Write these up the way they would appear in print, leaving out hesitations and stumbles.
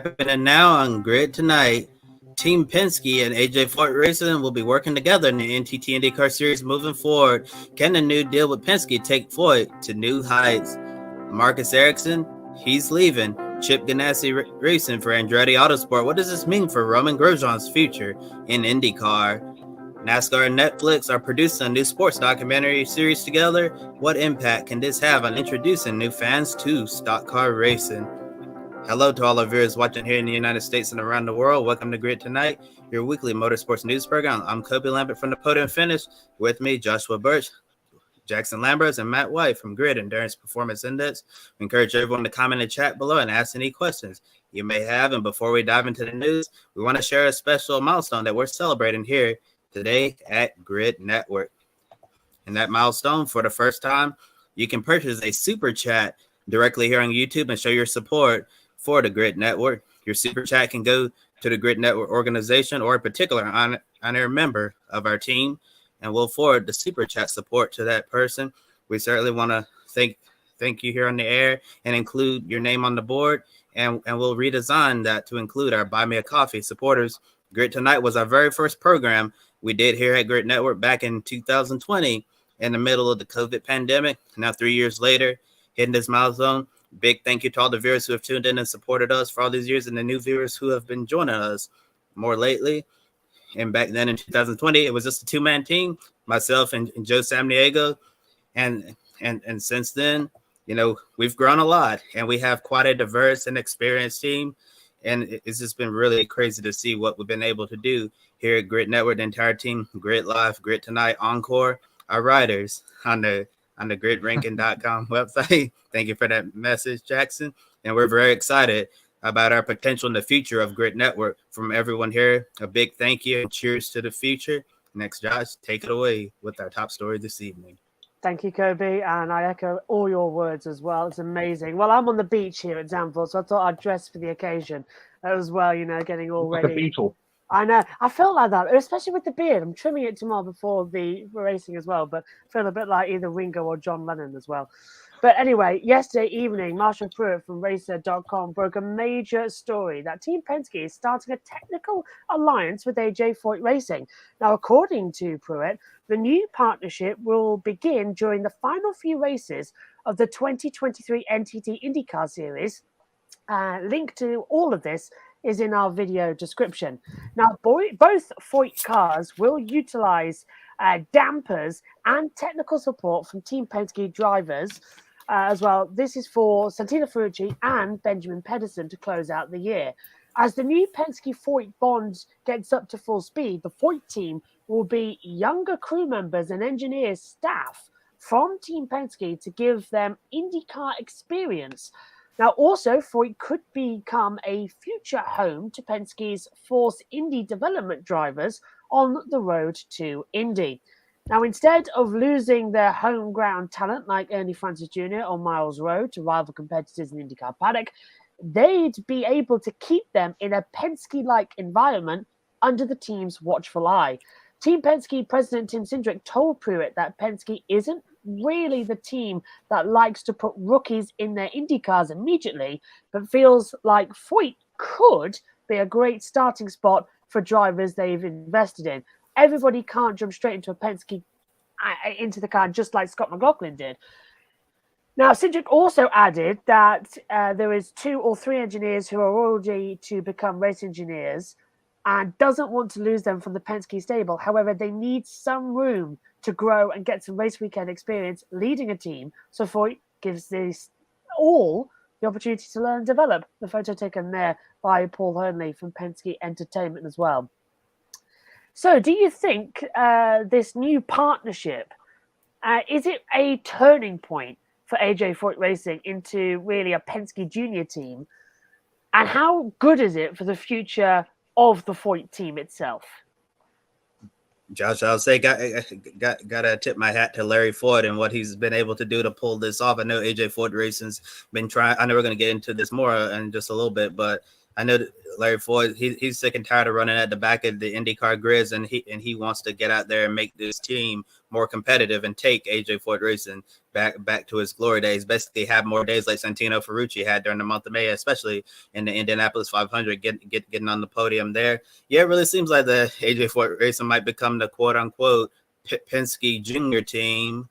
Happening now on Grid Tonight. Team Penske and AJ Foyt Racing will be working together in the NTT IndyCar Series moving forward. Can the new deal with Penske take Foyt to new heights? Marcus Ericsson, he's leaving. Chip Ganassi racing for Andretti Autosport. What does this mean for Romain Grosjean's future in IndyCar? NASCAR and Netflix are producing a new sports documentary series together. What impact can this have on introducing new fans to stock car racing? Hello to all our viewers watching here in the United States and around the world. Welcome to Grid Tonight, your weekly motorsports news program. I'm Kobe Lambert from the Podium Finish. With me, Joshua Birch, Jackson Lambros, and Matt White from Grid Endurance Performance Index. We encourage everyone to comment and chat below and ask any questions you may have. And before we dive into the news, we want to share a special milestone that we're celebrating here today at Grid Network. And that milestone, for the first time, you can purchase a super chat directly here on YouTube and show your support for the Grid Network. Your super chat can go to the Grid Network organization or a particular honorary member of our team, and we'll forward the super chat support to that person. We certainly want to thank you here on the air and include your name on the board, and we'll redesign that to include our Buy Me a Coffee supporters. Grid Tonight was our very first program we did here at Grid Network back in 2020 in the middle of the COVID pandemic. Now 3 years later, hitting this milestone. Big thank you to all the viewers who have tuned in and supported us for all these years, and the new viewers who have been joining us more lately. And back then in 2020, it was just a two-man team, myself and Joe Samniego. And since then, you know, we've grown a lot, and we have quite a diverse and experienced team. And it's just been really crazy to see what we've been able to do here at Grid Network, the entire team, Grid Live, Grid Tonight, Encore, our riders on the gridranking.com website. Thank you for that message, Jackson. And we're very excited about our potential in the future of Grid Network. From everyone here, a big thank you and cheers to the future. Next, Josh, take it away with our top story this evening. Thank you, Kobe, and I echo all your words as well. It's amazing. Well, I'm on the beach here at Zandvoort, so I thought I'd dress for the occasion as well, you know, getting all ready. Like a beetle. I know. I felt like that, especially with the beard. I'm trimming it tomorrow before the racing as well, but I feel a bit like either Ringo or John Lennon as well. But anyway, yesterday evening, Marshall Pruitt from Racer.com broke a major story that Team Penske is starting a technical alliance with AJ Foyt Racing. Now, according to Pruitt, the new partnership will begin during the final few races of the 2023 NTT IndyCar Series. Link to all of this is in our video description. Now, both Foyt cars will utilize dampers and technical support from Team Penske drivers as well. This is for Santino Ferrucci and Benjamin Pedersen to close out the year. As the new Penske-Foyt bond gets up to full speed, the Foyt team will be younger crew members and engineer staff from Team Penske to give them IndyCar experience. Now, also, Foyt could become a future home to Penske's Force Indy development drivers on the road to Indy. Now, instead of losing their home ground talent like Ernie Francis Jr. or Miles Rowe to rival competitors in the IndyCar paddock, they'd be able to keep them in a Penske-like environment under the team's watchful eye. Team Penske President Tim Cindric told Pruitt that Penske isn't really the team that likes to put rookies in their Indy cars immediately, but feels like Foyt could be a great starting spot for drivers they've invested in. Everybody can't jump straight into a Penske into the car just like Scott McLaughlin did. Now, Cindric also added that there is 2 or 3 engineers who are already to become race engineers and doesn't want to lose them from the Penske stable. However, they need some room to grow and get some race weekend experience leading a team. So Foyt gives this all the opportunity to learn and develop. The photo taken there by Paul Hernley from Penske Entertainment as well. So do you think this new partnership, is it a turning point for AJ Foyt Racing into really a Penske junior team? And how good is it for the future of the Foyt team itself? Josh, I'll say gotta tip my hat to Larry Foyt and what he's been able to do to pull this off. I know AJ Foyt Racing's been trying. I know we're going to get into this more in just a little bit, but I know that Larry Foyt, he's sick and tired of running at the back of the IndyCar grids, and he wants to get out there and make this team more competitive and take AJ Foyt Racing back to his glory days. Basically, have more days like Santino Ferrucci had during the month of May, especially in the Indianapolis 500, getting on the podium there. Yeah, it really seems like the AJ Foyt Racing might become the quote unquote Penske Junior team,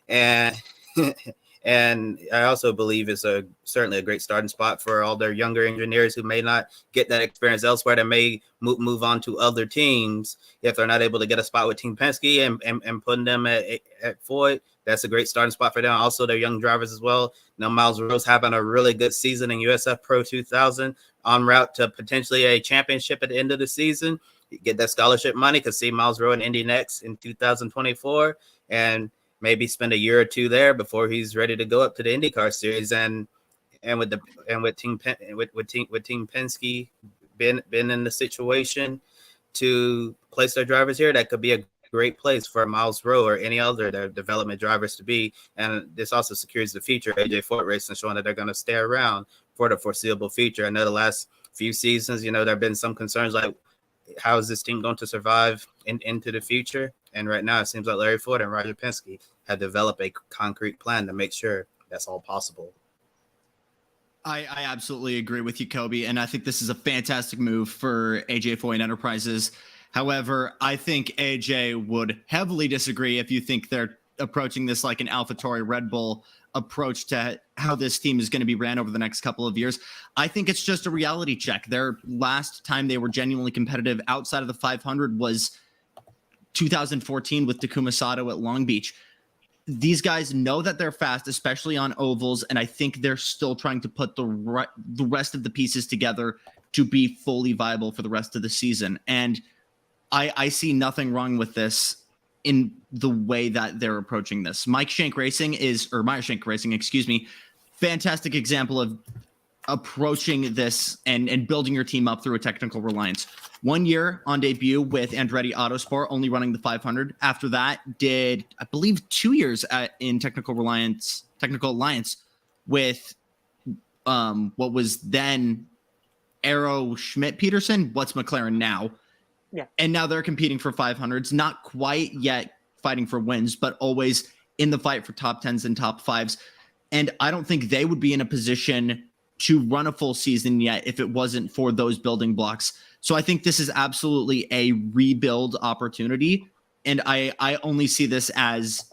and and I also believe it's certainly a great starting spot for all their younger engineers who may not get that experience elsewhere, that may move on to other teams if they're not able to get a spot with Team Penske, and putting them at Foyt. That's a great starting spot for them. Also, their young drivers as well. Miles Rose having a really good season in USF Pro 2000, en route to potentially a championship at the end of the season. You get that scholarship money, could see Miles Rowe in Indy next in 2024, and maybe spend a year or two there before he's ready to go up to the IndyCar Series. And with Team Penske been in the situation to place their drivers here, that could be a great place for Miles Rowe or any other their development drivers to be. And this also secures the future of AJ Foyt Racing, showing that they're going to stay around for the foreseeable future. I know the last few seasons, there have been some concerns like, how is this team going to survive into the future? And right now, it seems like Larry Foyt and Roger Penske have developed a concrete plan to make sure that's all possible. I absolutely agree with you, Kobe, and I think this is a fantastic move for AJ Foyt Enterprises. However, I think AJ would heavily disagree if you think they're approaching this like an AlphaTauri Red Bull approach to how this team is going to be ran over the next couple of years. I think it's just a reality check. Their last time they were genuinely competitive outside of the 500 was 2014 with Takuma Sato at Long Beach. These guys know that they're fast, especially on ovals, and I think they're still trying to put the rest of the pieces together to be fully viable for the rest of the season. And I see nothing wrong with this in the way that they're approaching this. Meyer Shank Racing, fantastic example of approaching this and building your team up through a technical reliance. 1 year on debut with Andretti Autosport, only running the 500. After that, did, I believe, 2 years in technical alliance with what was then Aero Schmidt Peterson, what's McLaren now. Yeah. And now they're competing for 500s, not quite yet fighting for wins, but always in the fight for top 10s and top 5s. And I don't think they would be in a position to run a full season yet if it wasn't for those building blocks. So I think this is absolutely a rebuild opportunity. And I only see this as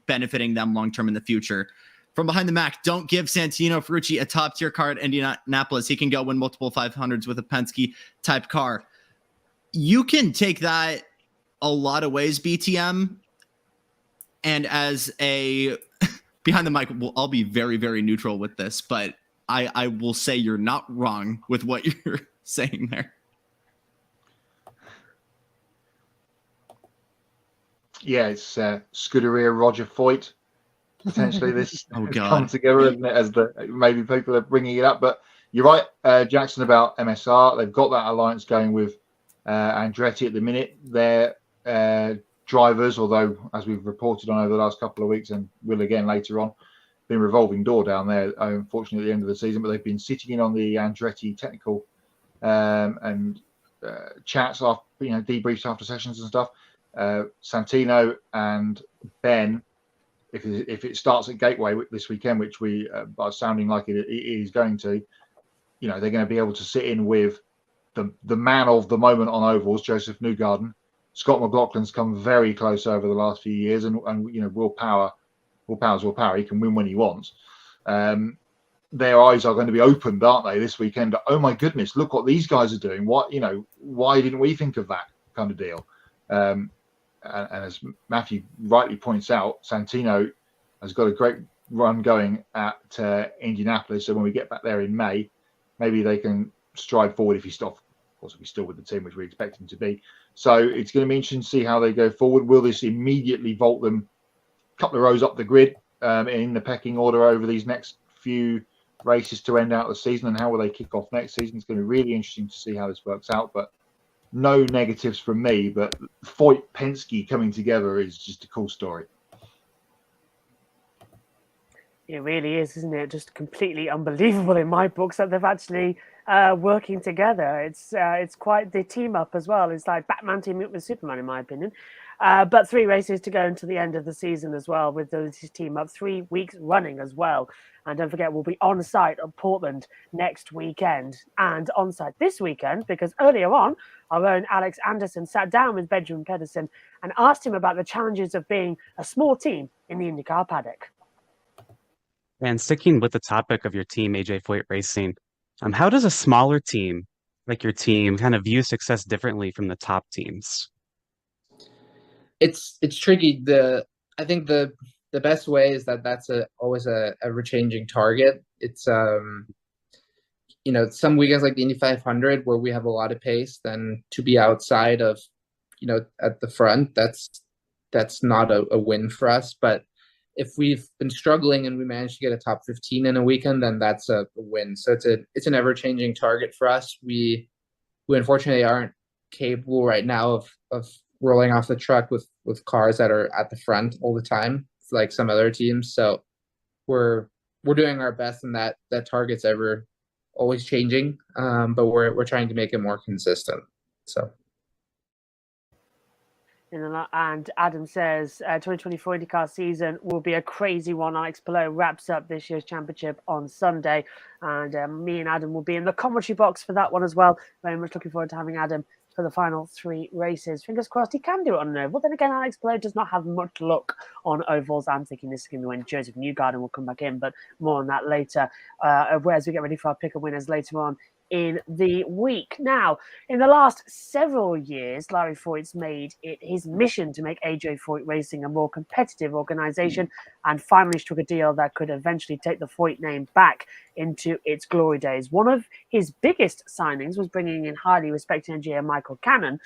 benefiting them long-term in the future. From behind the Mac, don't give Santino Ferrucci a top-tier car at Indianapolis. He can go win multiple 500s with a Penske-type car. You can take that a lot of ways, BTM. And as a behind the mic, I'll be very, very neutral with this, but I will say you're not wrong with what you're saying there. Yeah, it's Scuderia Roger Foyt. Potentially this come together, isn't it, as maybe people are bringing it up. But you're right, Jackson, about MSR. They've got that alliance going with Andretti at the minute. Their drivers, although as we've reported on over the last couple of weeks and will again later on, been revolving door down there, unfortunately, at the end of the season. But they've been sitting in on the Andretti technical and chats, after, debriefs after sessions and stuff. Santino and Ben, if it starts at Gateway this weekend, which we are sounding like it is going to, they're going to be able to sit in with the man of the moment on ovals, Joseph Newgarden. Scott McLaughlin's come very close over the last few years, and Will Power's Will Power. He can win when he wants. Their eyes are going to be opened, aren't they, this weekend? Oh my goodness, look what these guys are doing. Why didn't we think of that kind of deal? And as Matthew rightly points out, Santino has got a great run going at Indianapolis. So when we get back there in May, maybe they can stride forward if he's still with the team, which we expect him to be. So it's going to be interesting to see how they go forward. Will this immediately vault them a couple of rows up the grid in the pecking order over these next few races to end out the season? And how will they kick off next season? It's going to be really interesting to see how this works out. But no negatives from me. But Foyt Penske coming together is just a cool story. It really is, isn't it? Just completely unbelievable in my books that they've actually working together. It's quite the team up as well. It's like Batman teaming up with Superman, in my opinion. But 3 races to go into the end of the season as well with this team up, 3 weeks running as well. And don't forget, we'll be on site at Portland next weekend and on site this weekend because earlier on, our own Alex Anderson sat down with Benjamin Pedersen and asked him about the challenges of being a small team in the IndyCar paddock. And sticking with the topic of your team, AJ Foyt Racing, how does a smaller team like your team kind of view success differently from the top teams? It's tricky. I think the best way is that's always a ever-changing target. It's some weekends like the Indy 500 where we have a lot of pace, then to be outside of at the front, that's not a win for us. But if we've been struggling and we manage to get a top 15 in a weekend, then that's a win. So it's an ever-changing target for us. We unfortunately aren't capable right now of rolling off the truck with cars that are at the front all the time, like some other teams. So we're doing our best, and that target's always changing. But we're trying to make it more consistent. So. And Adam says 2024 IndyCar season will be a crazy one. Alex Palou wraps up this year's championship on Sunday, and me and Adam will be in the commentary box for that one as well. Very much looking forward to having Adam for the final 3 races. Fingers crossed he can do it on an oval. Then again, Alex Palou does not have much luck on ovals. I'm thinking this is going to be when Joseph Newgarden will come back in, but more on that later as we get ready for our pick-up winners later on in the week. Now, in the last several years, Larry Foyt's made it his mission to make AJ Foyt Racing a more competitive organization and finally struck a deal that could eventually take the Foyt name back into its glory days. One of his biggest signings was bringing in highly respected engineer Michael Cannon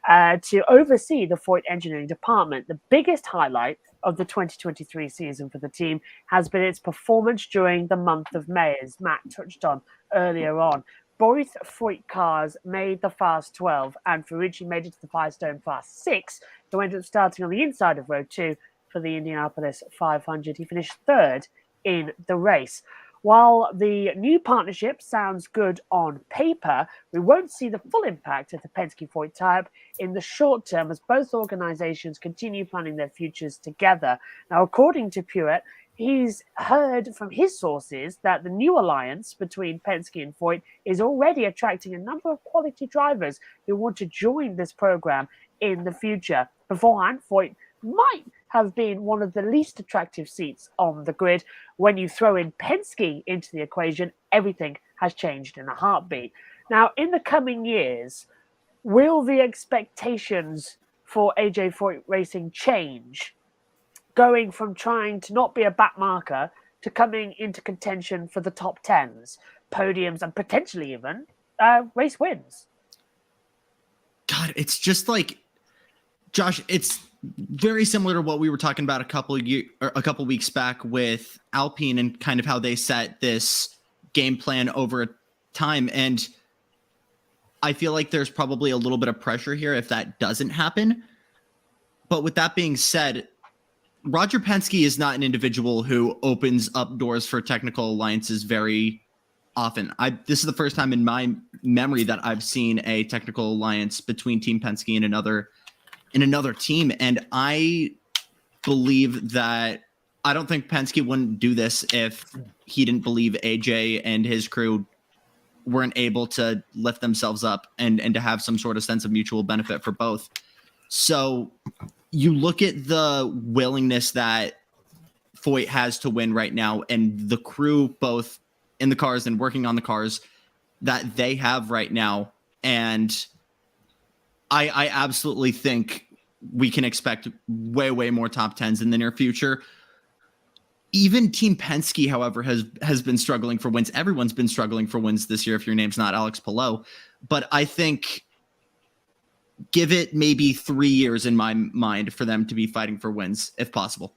to oversee the Foyt engineering department. The biggest highlight of the 2023 season for the team has been its performance during the month of May, as Matt touched on earlier on. Both Foyt cars made the Fast 12, and Ferrucci made it to the Firestone Fast 6, who ended up starting on the inside of Row 2 for the Indianapolis 500. He finished 3rd in the race. While the new partnership sounds good on paper, we won't see the full impact of the Penske-Foyt tie-up in the short term as both organizations continue planning their futures together. Now, according to Puett, he's heard from his sources that the new alliance between Penske and Foyt is already attracting a number of quality drivers who want to join this program in the future. Beforehand, Foyt might have been one of the least attractive seats on the grid. When you throw in Penske into the equation, everything has changed in a heartbeat. Now, in the coming years, will the expectations for AJ Foyt Racing change, going from trying to not be a back marker to coming into contention for the top 10s, podiums, and potentially even race wins? God, it's just like, Josh, it's very similar to what we were talking about a couple weeks back with Alpine and kind of how they set this game plan over time. And I feel like there's probably a little bit of pressure here if that doesn't happen. But with that being said, Roger Penske is not an individual who opens up doors for technical alliances very often. This is the first time in my memory that I've seen a technical alliance between Team Penske and another team. And I believe that I don't think Penske wouldn't do this if he didn't believe AJ and his crew weren't able to lift themselves up and to have some sort of sense of mutual benefit for both. So you look at the willingness that Foyt has to win right now and the crew, both in the cars and working on the cars, that they have right now. And I absolutely think we can expect way, way more top 10s in the near future. Even Team Penske, however, has been struggling for wins. Everyone's been struggling for wins this year if your name's not Alex Palou. But I think give it maybe 3 years in my mind for them to be fighting for wins, if possible.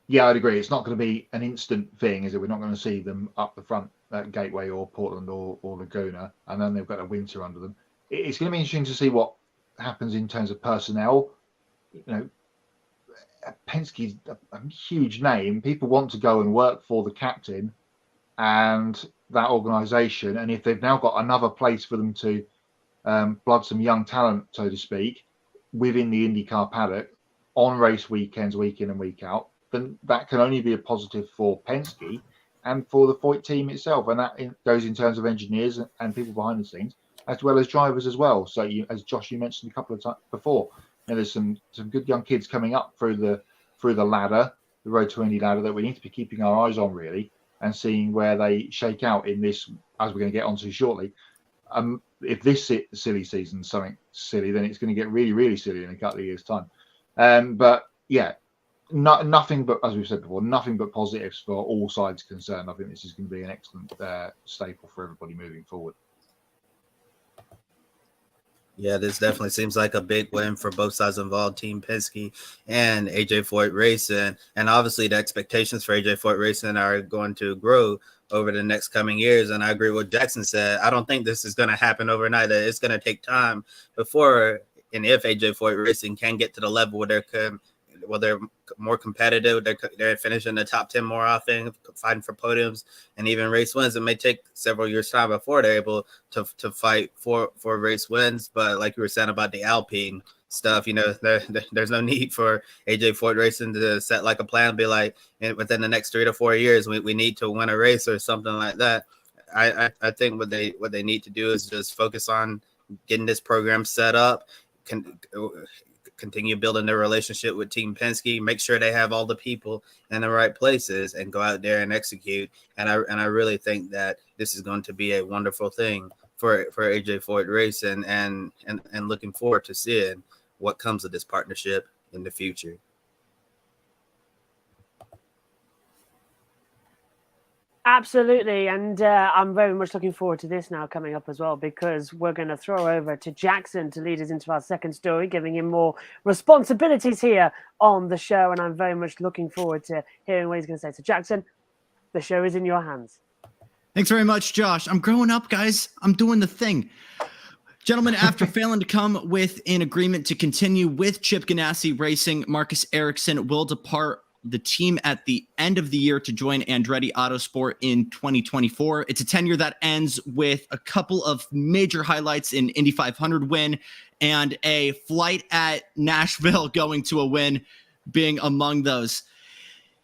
Yeah, I'd agree. It's not going to be an instant thing, is it? We're not going to see them up the front at Gateway or Portland or Laguna, and then they've got a winter under them. It's going to be interesting to see what happens in terms of personnel. You know, Penske's a huge name. People want to go and work for the captain, and that organisation, and if they've now got another place for them to blood some young talent, so to speak, within the IndyCar paddock on race weekends, week in and week out, then that can only be a positive for Penske and for the Foyt team itself. And that goes in terms of engineers and people behind the scenes, as well as drivers as well. So, as Josh, you mentioned a couple of times before, there's some good young kids coming up through the ladder, the Road to Indy ladder, that we need to be keeping our eyes on, really, and seeing where they shake out in this, as we're going to get onto shortly. If this silly season is something silly, then it's going to get really, really silly in a couple of years' time. But yeah, nothing but, as we've said before, nothing but positives for all sides concerned. I think this is going to be an excellent staple for everybody moving forward. Yeah, this definitely seems like a big win for both sides involved, Team Penske and AJ Foyt Racing. And obviously the expectations for AJ Foyt Racing are going to grow over the next coming years. And I agree with what Jackson said. I don't think this is going to happen overnight. It's going to take time before and if AJ Foyt Racing can get to the level where they're more competitive, they're finishing the top 10 more often, fighting for podiums and even race wins. It may take several years' time before they're able to fight for race wins. But like you were saying about the Alpine stuff, there's no need for AJ Foyt Racing to set like a plan, be like, within the next 3 to 4 years, we need to win a race or something like that. I think what they need to do is just focus on getting this program set up, continue building their relationship with Team Penske, make sure they have all the people in the right places, and go out there and execute. And I really think that this is going to be a wonderful thing for AJ Foyt Racing, and looking forward to seeing what comes of this partnership in the future. Absolutely, and I'm very much looking forward to this now coming up as well, because we're going to throw over to Jackson to lead us into our second story, giving him more responsibilities here on the show, and I'm very much looking forward to hearing what he's going to say. So Jackson, the show is in your hands. Thanks very much, Josh. I'm growing up, guys. I'm doing the thing. Gentlemen, after failing to come with an agreement to continue with Chip Ganassi Racing, Marcus Ericsson will depart the team at the end of the year to join Andretti Autosport in 2024. It's a tenure that ends with a couple of major highlights: in Indy 500 win and a flight at Nashville going to a win being among those.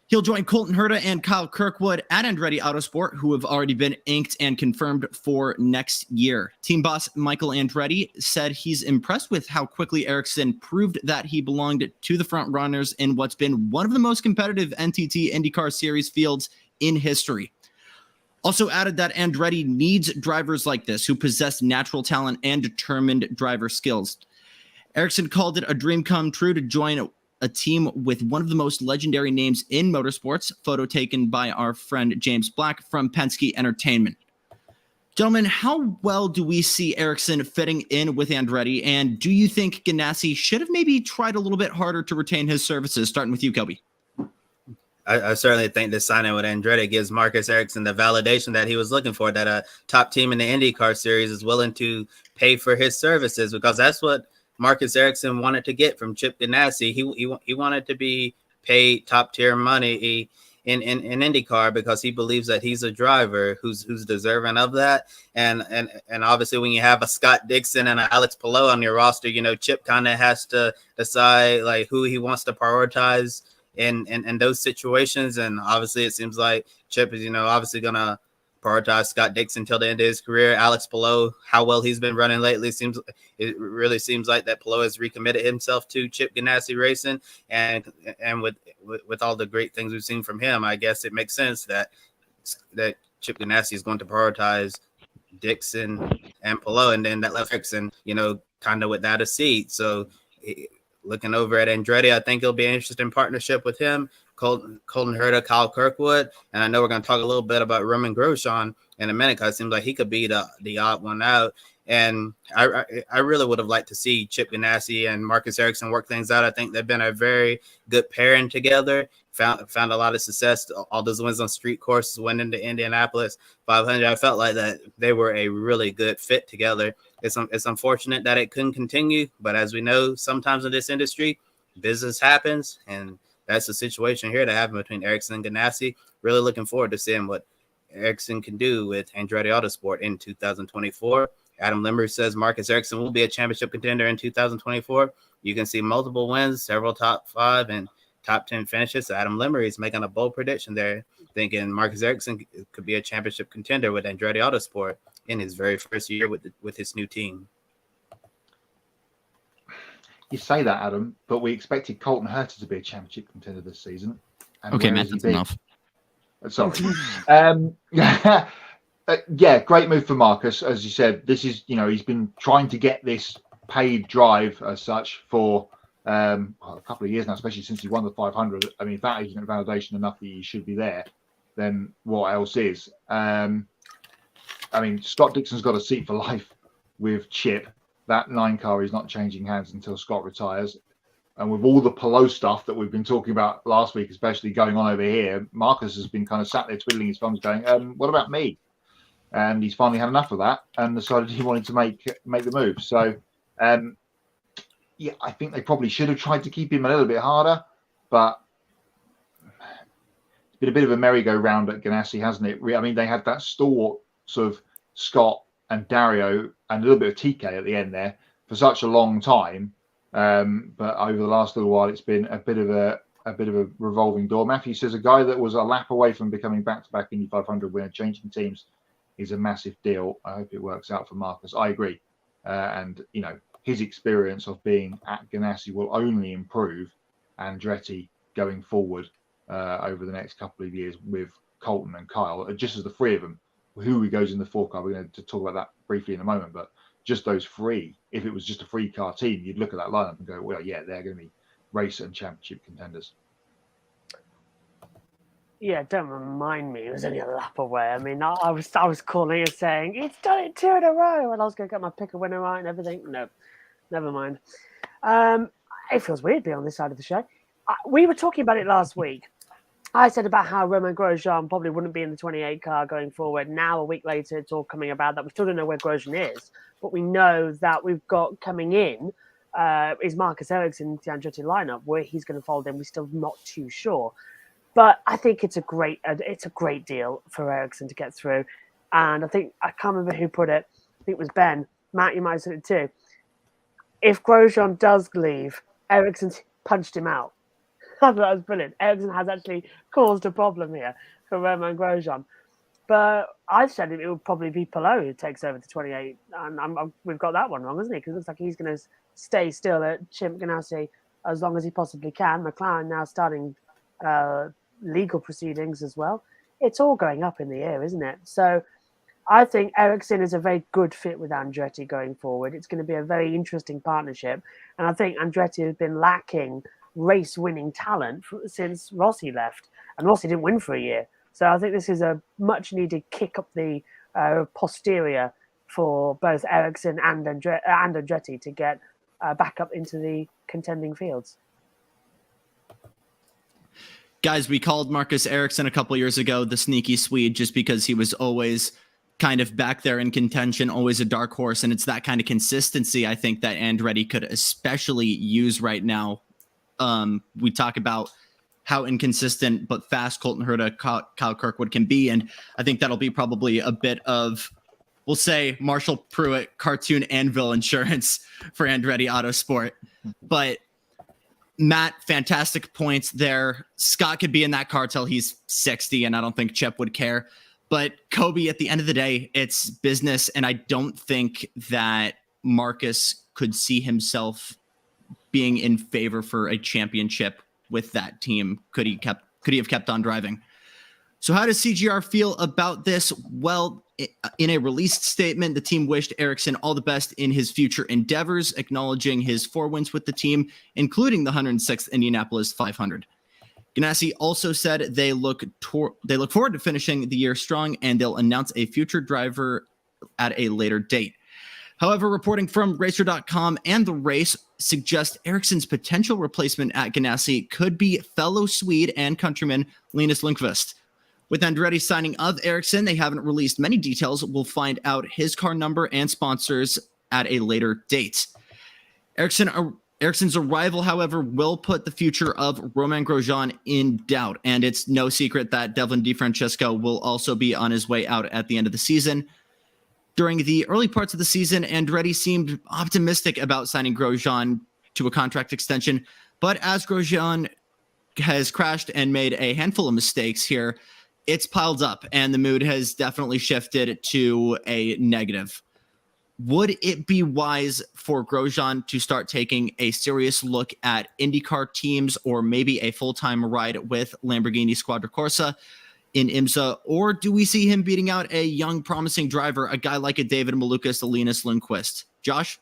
He'll join Colton Herta and Kyle Kirkwood at Andretti Autosport, who have already been inked and confirmed for next year. Team boss Michael Andretti said he's impressed with how quickly Ericsson proved that he belonged to the front runners in what's been one of the most competitive NTT IndyCar Series fields in history. Also added that Andretti needs drivers like this who possess natural talent and determined driver skills. Ericsson called it a dream come true to join a team with one of the most legendary names in motorsports. Photo taken by our friend James Black from Penske Entertainment. Gentlemen, how well do we see Ericsson fitting in with Andretti? And do you think Ganassi should have maybe tried a little bit harder to retain his services? Starting with you, Kobe. I certainly think this signing with Andretti gives Marcus Ericsson the validation that he was looking for, that a top team in the IndyCar Series is willing to pay for his services, because that's what Marcus Ericsson wanted to get from Chip Ganassi. He wanted to be paid top tier money in IndyCar, because he believes that he's a driver who's deserving of that. And obviously, when you have a Scott Dixon and an Alex Palou on your roster, Chip kind of has to decide like who he wants to prioritize in those situations. And obviously, it seems like Chip is obviously gonna prioritize Scott Dixon until the end of his career. Alex Palou, how well he's been running lately, it really seems like that Palou has recommitted himself to Chip Ganassi Racing, and with all the great things we've seen from him, I guess it makes sense that Chip Ganassi is going to prioritize Dixon and Palou, and then that left Ericsson, kind of without a seat. So looking over at Andretti, I think it'll be an interesting partnership with him, Colton Herta, Kyle Kirkwood, and I know we're going to talk a little bit about Romain Grosjean in a minute, because it seems like he could be the odd one out. And I really would have liked to see Chip Ganassi and Marcus Ericsson work things out. I think they've been a very good pairing together. Found a lot of success. All those wins on street courses, went into Indianapolis 500. I felt like that they were a really good fit together. It's unfortunate that it couldn't continue, but as we know, sometimes in this industry, business happens, and that's the situation here that happened between Ericsson and Ganassi. Really looking forward to seeing what Ericsson can do with Andretti Autosport in 2024. Adam Limmer says Marcus Ericsson will be a championship contender in 2024. You can see multiple wins, several top 5 and top 10 finishes. So Adam Limmer is making a bold prediction there, thinking Marcus Ericsson could be a championship contender with Andretti Autosport in his very first year with his new team. You say that, Adam, but we expected Colton Herta to be a championship contender this season. And okay, Matt, that's enough. Sorry. Yeah, great move for Marcus. As you said, this is, he's been trying to get this paid drive as such for a couple of years now, especially since he won the 500. I mean, if that isn't validation enough that he should be there, then what else is? I mean, Scott Dixon's got a seat for life with Chip. That 9 car is not changing hands until Scott retires. And with all the Pelot stuff that we've been talking about last week, especially going on over here, Marcus has been kind of sat there twiddling his thumbs going, what about me? And he's finally had enough of that and decided he wanted to make the move. So, yeah, I think they probably should have tried to keep him a little bit harder, but it's been a bit of a merry-go-round at Ganassi, hasn't it? I mean, they had that stalwart sort of Scott and Dario and a little bit of TK at the end there for such a long time. But over the last little while, it's been a bit of a revolving door. Matthew says a guy that was a lap away from becoming back-to-back Indy 500 winner, changing teams is a massive deal. I hope it works out for Marcus. I agree. And, his experience of being at Ganassi will only improve Andretti going forward over the next couple of years with Colton and Kyle, just as the 3 of them. Who he goes in the 4 car, we're going to talk about that briefly in a moment, but just those 3, if it was just a 3-car team, you'd look at that lineup and go, well, yeah, they're going to be race and championship contenders. Yeah, don't remind me. It was only a lap away. I mean, I was calling and saying, it's done it 2 in a row, and I was going to get my pick a winner right and everything. No, never mind. It feels weird being on this side of the show. We were talking about it last week. I said about how Romain Grosjean probably wouldn't be in the 28 car going forward. Now, a week later, it's all coming about that. We still don't know where Grosjean is, but we know that we've got coming in is Marcus Ericsson in the Andretti lineup. Where he's going to fold in, we're still not too sure. But I think it's a great deal for Ericsson to get through. And I can't remember who put it. I think it was Ben. Matt, you might have said it too. If Grosjean does leave, Ericsson's punched him out. I thought that was brilliant. Ericsson has actually caused a problem here for Romain Grosjean. But I said it would probably be Pelot who takes over the 28. And we've got that one wrong, isn't he? Because it looks like he's going to stay still at Chip Ganassi as long as he possibly can. McLaren now starting legal proceedings as well. It's all going up in the air, isn't it? So I think Ericsson is a very good fit with Andretti going forward. It's going to be a very interesting partnership. And I think Andretti has been lacking race-winning talent since Rossi left. And Rossi didn't win for a year. So I think this is a much-needed kick up the posterior for both Ericsson and Andretti to get back up into the contending fields. Guys, we called Marcus Ericsson a couple years ago the sneaky Swede just because he was always kind of back there in contention, always a dark horse. And it's that kind of consistency, I think, that Andretti could especially use right now. We talk about how inconsistent but fast Colton Herta, Kyle Kirkwood can be. And I think that'll be probably a bit of, we'll say, Marshall Pruitt cartoon anvil insurance for Andretti Autosport. But Matt, fantastic points there. Scott could be in that car till he's 60, and I don't think Chip would care. But Kobe, at the end of the day, it's business, and I don't think that Marcus could see himself being in favor for a championship with that team. Could he have kept on driving? So how does CGR feel about this? Well, in a released statement, the team wished Ericsson all the best in his future endeavors, acknowledging his 4 wins with the team, including the 106th Indianapolis 500. Ganassi also said they look forward to finishing the year strong, and they'll announce a future driver at a later date. However, reporting from Racer.com and The Race suggests Ericsson's potential replacement at Ganassi could be fellow Swede and countryman Linus Lundqvist. With Andretti signing of Ericsson, they haven't released many details. We'll find out his car number and sponsors at a later date. Ericsson Ericsson's arrival, however, will put the future of Romain Grosjean in doubt, and it's no secret that Devlin DeFrancesco will also be on his way out at the end of the season. During the early parts of the season, Andretti seemed optimistic about signing Grosjean to a contract extension, but as Grosjean has crashed and made a handful of mistakes here, it's piled up, and the mood has definitely shifted to a negative. Would it be wise for Grosjean to start taking a serious look at IndyCar teams or maybe a full-time ride with Lamborghini Quadricorsa in IMSA? Or do we see him beating out a young, promising driver, a guy like a David Malukas, a Linus Lundqvist? Josh?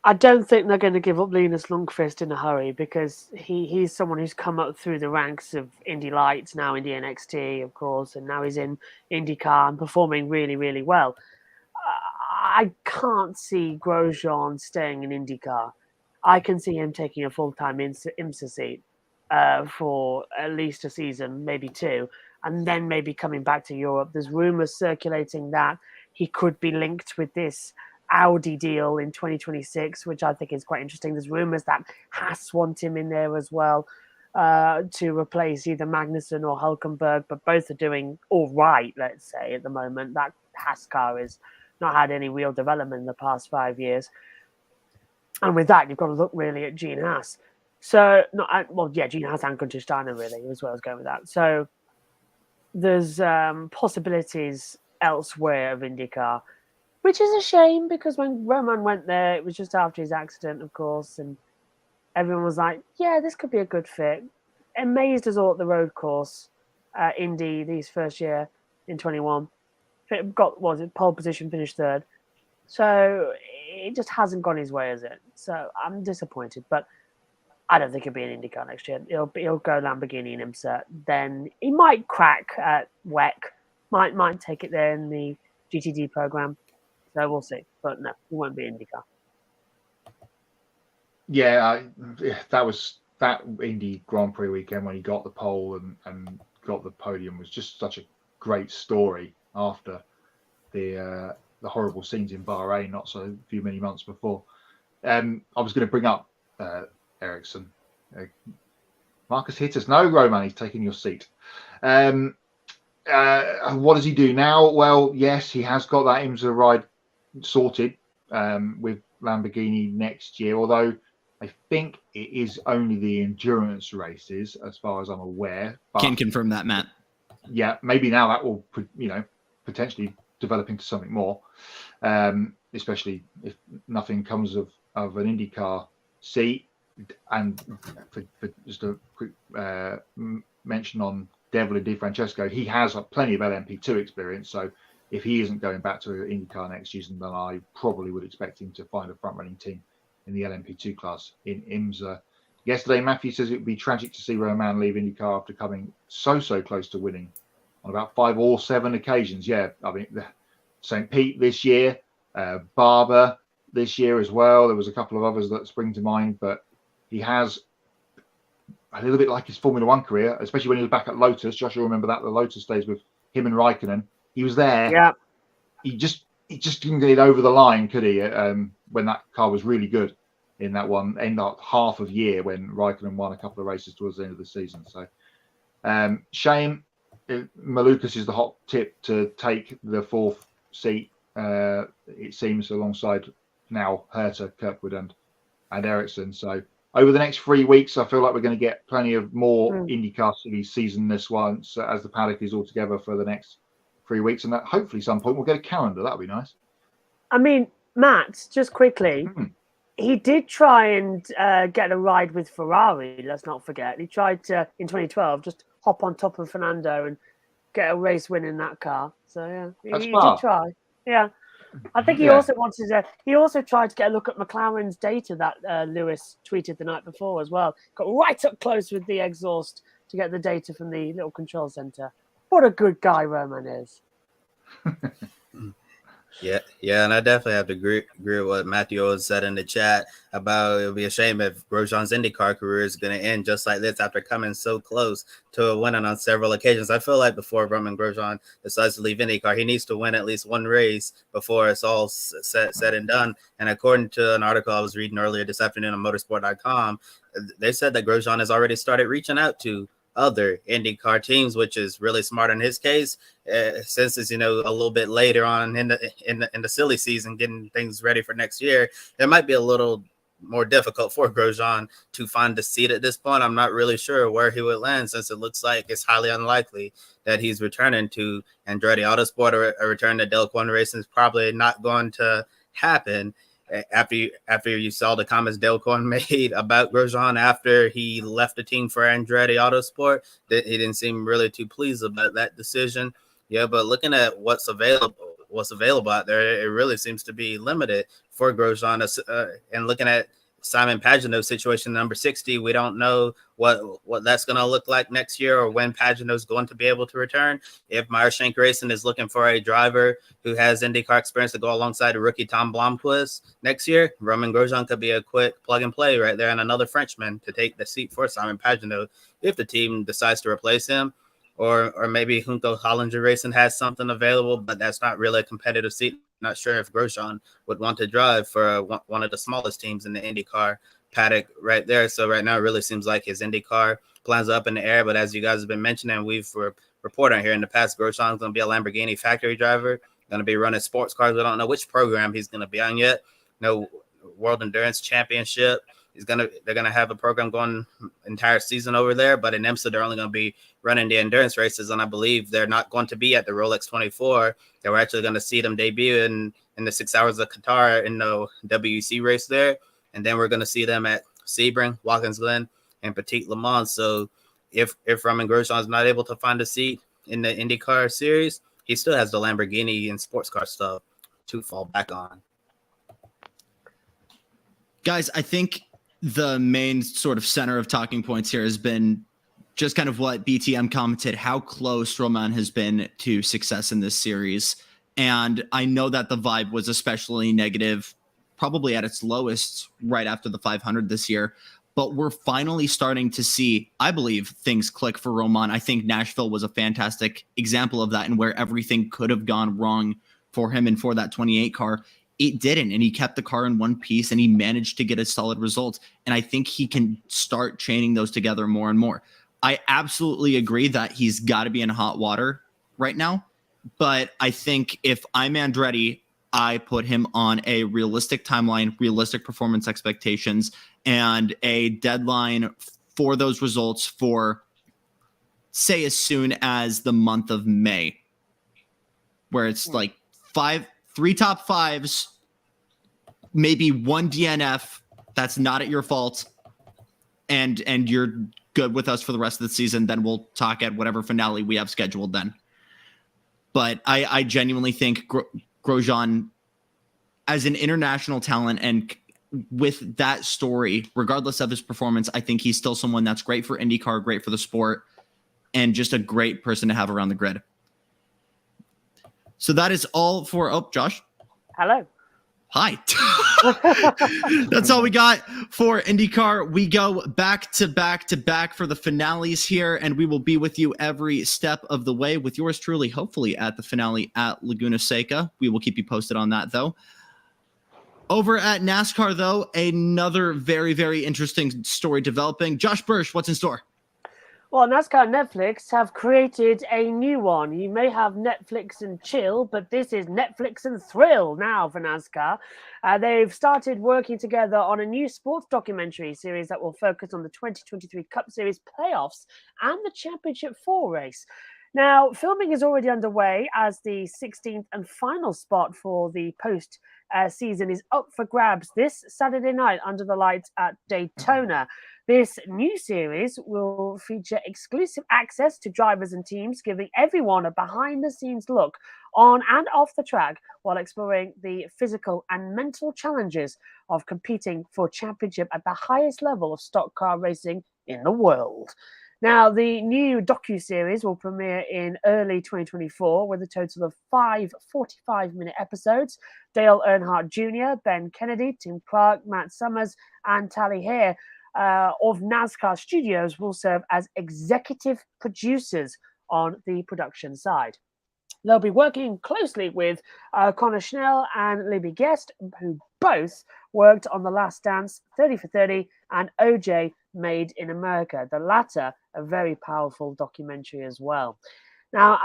I don't think they're going to give up Linus Lundqvist in a hurry because he's someone who's come up through the ranks of Indy Lights, now Indy NXT, of course, and now he's in IndyCar and performing really, really well. I can't see Grosjean staying in IndyCar. I can see him taking a full-time IMSA seat for at least a season, maybe two, and then maybe coming back to Europe. There's rumours circulating that he could be linked with this Audi deal in 2026, which I think is quite interesting. There's rumours that Haas want him in there as well to replace either Magnussen or Hülkenberg, but both are doing all right, let's say, at the moment. That Haas car is not had any real development in the past 5 years. And with that, you've got to look really at Gene Haas. So, Gene Haas and Gunther Steiner, really, as well as going with that. So, there's possibilities elsewhere of IndyCar, which is a shame because when Romain went there, it was just after his accident, of course, and everyone was like, yeah, this could be a good fit. Amazed us all at the road course, Indy, his first year in 21. Got pole position, finished third. So it just hasn't gone his way, has it? So I'm disappointed, but I don't think he'll be in IndyCar next year. He'll go Lamborghini and IMSA. Then he might crack at WEC, might take it there in the GTD program. So we'll see. But no, he won't be IndyCar. Yeah, that was that Indy Grand Prix weekend when he got the pole and got the podium was just such a great story after the horrible scenes in Bahrain not so many months before. I was going to bring up Ericsson. Marcus Hitters. No, Roman, he's taking your seat. What does he do now? Well, yes, he has got that IMSA ride sorted with Lamborghini next year, although I think it is only the endurance races, as far as I'm aware. But, can confirm that, Matt. Yeah, maybe now that will, potentially develop into something more, especially if nothing comes of an IndyCar seat. And for just a quick mention on Devlin DeFrancesco, he has plenty of LMP2 experience. So if he isn't going back to IndyCar next season, then I probably would expect him to find a front-running team in the LMP2 class in IMSA. Yesterday, Matthew says it would be tragic to see Romain leave IndyCar after coming so close to winning on about 5 or 7 occasions. Yeah, I mean, St. Pete this year, Barber this year as well. There was a couple of others that spring to mind, but he has a little bit like his Formula One career, especially when he was back at Lotus. Josh, you'll remember that, the Lotus days with him and Raikkonen. He was there. Yeah. He just didn't get it over the line, could he? When that car was really good in that half of year when Raikkonen won a couple of races towards the end of the season. So shame. Malukas is the hot tip to take the 4th seat. It seems alongside now Herta, Kirkwood, and Ericsson. So over the next 3 weeks, I feel like we're going to get plenty of more IndyCar season this once as the paddock is all together for the next 3 weeks, and that hopefully some point we'll get a calendar. That'd be nice. I mean, Matt, just quickly, he did try and get a ride with Ferrari. Let's not forget. He tried to in 2012 just hop on top of Fernando and get a race win in that car. So yeah, he did try. Yeah. I think he also wanted to. He also tried to get a look at McLaren's data that Lewis tweeted the night before as well. Got right up close with the exhaust to get the data from the little control center. What a good guy Roman is. Yeah, and I definitely have to agree with what Matthew Owens said in the chat about it would be a shame if Grosjean's IndyCar career is going to end just like this after coming so close to winning on several occasions. I feel like before Romain Grosjean decides to leave IndyCar, he needs to win at least one race before it's all said and done. And according to an article I was reading earlier this afternoon on motorsport.com, they said that Grosjean has already started reaching out to other IndyCar teams, which is really smart in his case, since it's a little bit later on in the silly season, getting things ready for next year. It might be a little more difficult for Grosjean to find a seat at this point. I'm not really sure where he would land, since it looks like it's highly unlikely that he's returning to Andretti Autosport, or a return to Del Coin Racing is probably not going to happen. After you saw the comments Del Coin made about Grosjean after he left the team for Andretti Autosport, that he didn't seem really too pleased about that decision. Yeah, but looking at what's available out there, it really seems to be limited for Grosjean. And looking at Simon Pagenaud's situation, number 60, we don't know what that's going to look like next year, or when Pagenaud's going to be able to return. If Meyershank Racing is looking for a driver who has IndyCar experience to go alongside a rookie Tom Blomqvist next year, Romain Grosjean could be a quick plug and play right there, and another Frenchman to take the seat for Simon Pagenaud if the team decides to replace him. Or maybe Junko Hollinger Racing has something available, but that's not really a competitive seat. Not sure if Grosjean would want to drive for one of the smallest teams in the IndyCar paddock right there. So right now it really seems like his IndyCar plans are up in the air. But as you guys have been mentioning, we've reported here in the past, Grosjean's going to be a Lamborghini factory driver, going to be running sports cars. We don't know which program he's going to be on yet. No World Endurance Championship. They're gonna have a program going entire season over there, but in IMSA they're only going to be running the endurance races, and I believe they're not going to be at the Rolex 24. They were actually going to see them debut in the 6 Hours of Qatar in the WEC race there, and then we're going to see them at Sebring, Watkins Glen, and Petit Le Mans. So if Romain Grosjean is not able to find a seat in the IndyCar series, he still has the Lamborghini and sports car stuff to fall back on. Guys, I think the main sort of center of talking points here has been just kind of what BTM commented, how close Romain has been to success in this series. And I know that the vibe was especially negative, probably at its lowest right after the 500 this year. But we're finally starting to see, I believe, things click for Romain. I think Nashville was a fantastic example of that, and where everything could have gone wrong for him and for that 28 car. It didn't, and he kept the car in one piece, and he managed to get a solid result. And I think he can start chaining those together more and more. I absolutely agree that he's got to be in hot water right now. But I think if I'm Andretti, I put him on a realistic timeline, realistic performance expectations, and a deadline for those results for, say, as soon as the month of May, where it's like 3 top 5s, maybe 1 DNF. That's not at your fault. And you're good with us for the rest of the season. Then we'll talk at whatever finale we have scheduled then. But I genuinely think Grosjean, as an international talent and with that story, regardless of his performance, I think he's still someone that's great for IndyCar, great for the sport, and just a great person to have around the grid. So that is all for... Oh, Josh. Hello. Hi. That's all we got for IndyCar. We go back to back to back for the finales here, and we will be with you every step of the way with yours truly, hopefully at the finale at Laguna Seca. We will keep you posted on that, though. Over at NASCAR, though, another very, very interesting story developing. Josh Bursch, what's in store? Well, NASCAR and Netflix have created a new one. You may have Netflix and chill, but this is Netflix and thrill now for NASCAR. They've started working together on a new sports documentary series that will focus on the 2023 Cup Series playoffs and the Championship 4 race. Now, filming is already underway as the 16th and final spot for the post-season is up for grabs this Saturday night under the lights at Daytona. This new series will feature exclusive access to drivers and teams, giving everyone a behind-the-scenes look on and off the track while exploring the physical and mental challenges of competing for championship at the highest level of stock car racing in the world. Now, the new docu-series will premiere in early 2024 with a total of 5 45-minute episodes. Dale Earnhardt Jr., Ben Kennedy, Tim Clark, Matt Summers, and Tally Hare of NASCAR Studios will serve as executive producers on the production side. They'll be working closely with Connor Schnell and Libby Guest, who both worked on The Last Dance, 30 for 30, and OJ Made in America. The latter, a very powerful documentary as well. Now,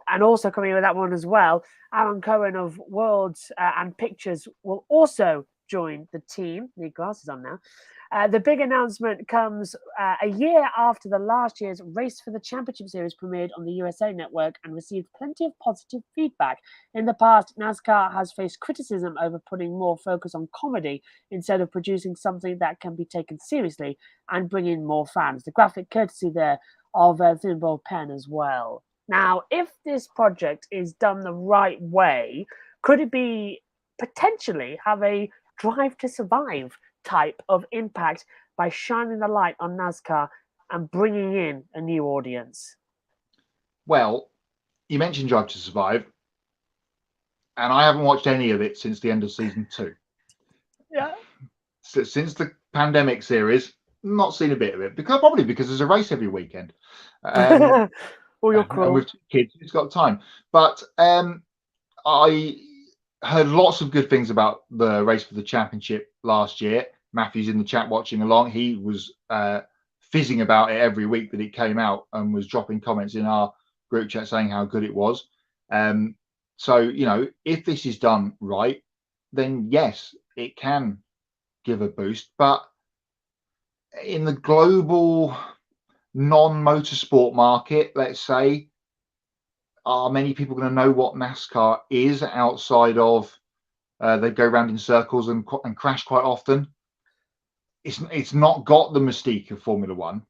and also coming with that one as well, Alan Cohen of Worlds and Pictures will also join the team. Need glasses on now. The big announcement comes a year after the last year's Race for the Championship Series premiered on the USA Network and received plenty of positive feedback. In the past, NASCAR has faced criticism over putting more focus on comedy instead of producing something that can be taken seriously and bring in more fans. The graphic courtesy there of Thinball Pen as well. Now, if this project is done the right way, could it be potentially have a Drive to Survive type of impact by shining the light on NASCAR and bringing in a new audience? Well, you mentioned Drive to Survive, and I haven't watched any of it since the end of season 2. Yeah. So, since the pandemic series, not seen a bit of it, probably because there's a race every weekend. Oh, you're cruel. And with kids, it's got time. But I heard lots of good things about the Race for the Championship last year. Matthew's in the chat watching along. He was fizzing about it every week that it came out and was dropping comments in our group chat saying how good it was. So, you know, if this is done right, then yes, it can give a boost. But in the global non-motorsport market, let's say, are many people going to know what NASCAR is outside of they go around in circles and crash quite often? It's not got the mystique of Formula One,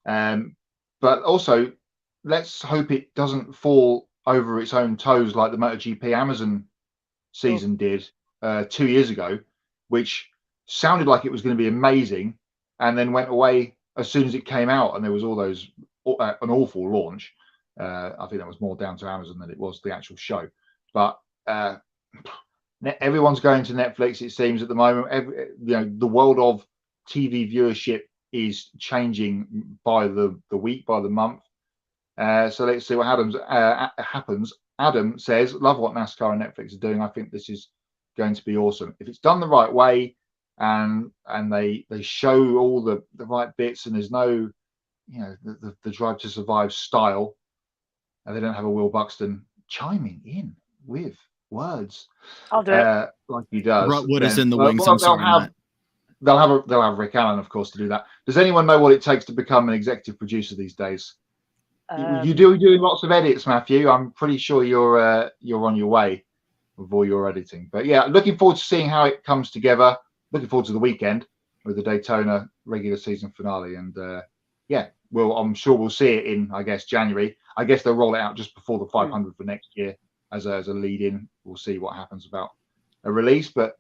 but also let's hope it doesn't fall over its own toes like the MotoGP Amazon season did 2 years ago, which sounded like it was going to be amazing and then went away as soon as it came out, and there was all those an awful launch. I think that was more down to Amazon than it was the actual show. But everyone's going to Netflix, it seems, at the moment. The world of TV viewership is changing by the week, by the month. So let's see what happens. Adam says, love what NASCAR and Netflix are doing. I think this is going to be awesome. If it's done the right way and they show all the right bits and there's no, the Drive to Survive style, and they don't have a Will Buxton chiming in with words. I'll do it. Like he does. Rutwood is in the wings. I'm sorry, Matt. They'll have Rick Allen, of course, to do that. Does anyone know what it takes to become an executive producer these days? You do doing lots of edits, Matthew. I'm pretty sure you're on your way with all your editing. But yeah, looking forward to seeing how it comes together. Looking forward to the weekend with the Daytona regular season finale. And I'm sure we'll see it in, I guess, January. I guess they'll roll it out just before the 500 for next year as a lead-in. We'll see what happens about a release, but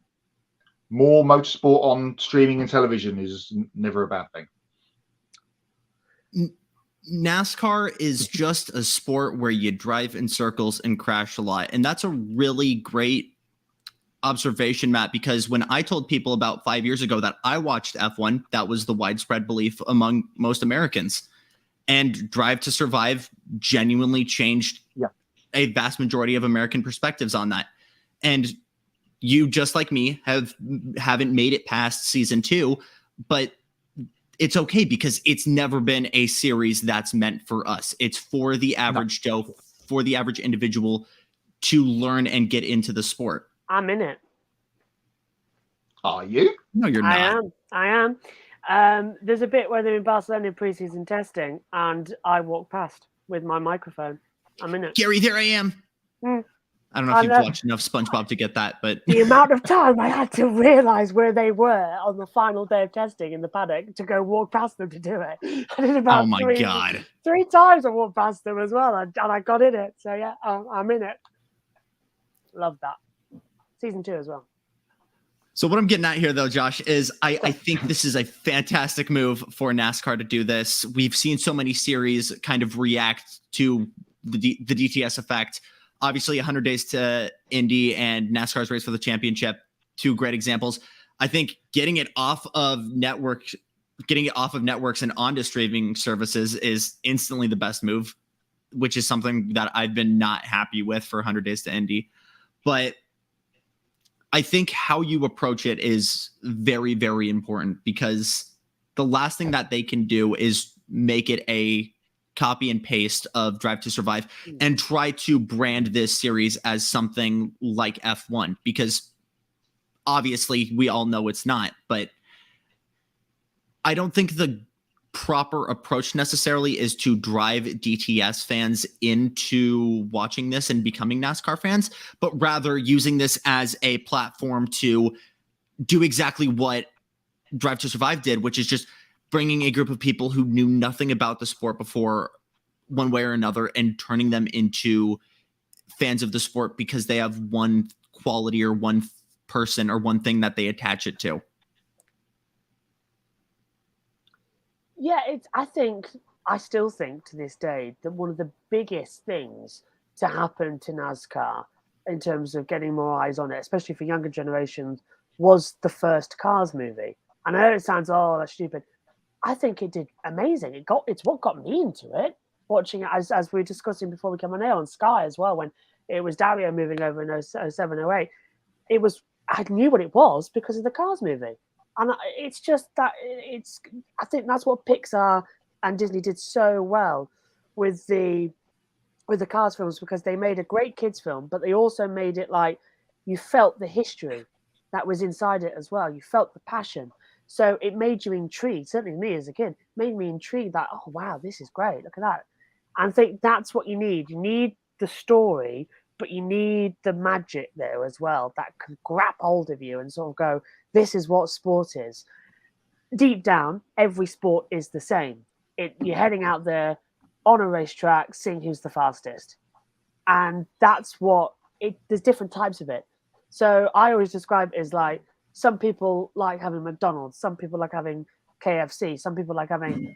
more motorsport on streaming and television is never a bad thing. NASCAR is just a sport where you drive in circles and crash a lot. And that's a really great observation, Matt, because when I told people about 5 years ago that I watched F1, that was the widespread belief among most Americans. And Drive to Survive genuinely changed a vast majority of American perspectives on that. And you, just like me, haven't made it past season 2, but it's okay because it's never been a series that's meant for us. It's for the average Joe, for the average individual to learn and get into the sport. I'm in it. Are you? No, you're not. I am. There's a bit where they're in Barcelona preseason testing, and I walk past with my microphone. I'm in it. Gary, there I am. I don't know if you've watched enough SpongeBob to get that, but the amount of time I had to realize where they were on the final day of testing in the paddock to go walk past them to do it. I did about three times I walked past them as well, and I got in it. So yeah, I'm in it. Love that. Season 2 as well. So what I'm getting at here, though, Josh, is I think this is a fantastic move for NASCAR to do this. We've seen so many series kind of react to the DTS effect. Obviously, 100 Days to Indy and NASCAR's Race for the Championship, two great examples. I think getting it off of networks and onto streaming services is instantly the best move, which is something that I've been not happy with for 100 Days to Indy. But I think how you approach it is very, very important, because the last thing that they can do is make it a copy and paste of Drive to Survive and try to brand this series as something like F1, because obviously we all know it's not. But I don't think the proper approach necessarily is to drive DTS fans into watching this and becoming NASCAR fans, but rather using this as a platform to do exactly what Drive to Survive did, which is just bringing a group of people who knew nothing about the sport before, one way or another, and turning them into fans of the sport because they have one quality or one person or one thing that they attach it to. Yeah, I still think to this day that one of the biggest things to happen to NASCAR in terms of getting more eyes on it, especially for younger generations, was the first Cars movie. I know it sounds, that's stupid. I think it did amazing. It's what got me into it, watching it as we were discussing before we came on air on Sky as well, when it was Dario moving over in 07, 08. I knew what it was because of the Cars movie. And it's just that I think that's what Pixar and Disney did so well with the Cars films, because they made a great kids film, but they also made it like you felt the history that was inside it as well. You felt the passion. So it made you intrigued. Certainly me as a kid, made me intrigued that, oh, wow, this is great. Look at that. And I think that's what you need. You need the story, but you need the magic there as well that can grab hold of you and sort of go, this is what sport is. Deep down, every sport is the same. You're heading out there on a racetrack, seeing who's the fastest. And that's there's different types of it. So I always describe it as like, some people like having McDonald's, some people like having KFC, some people like having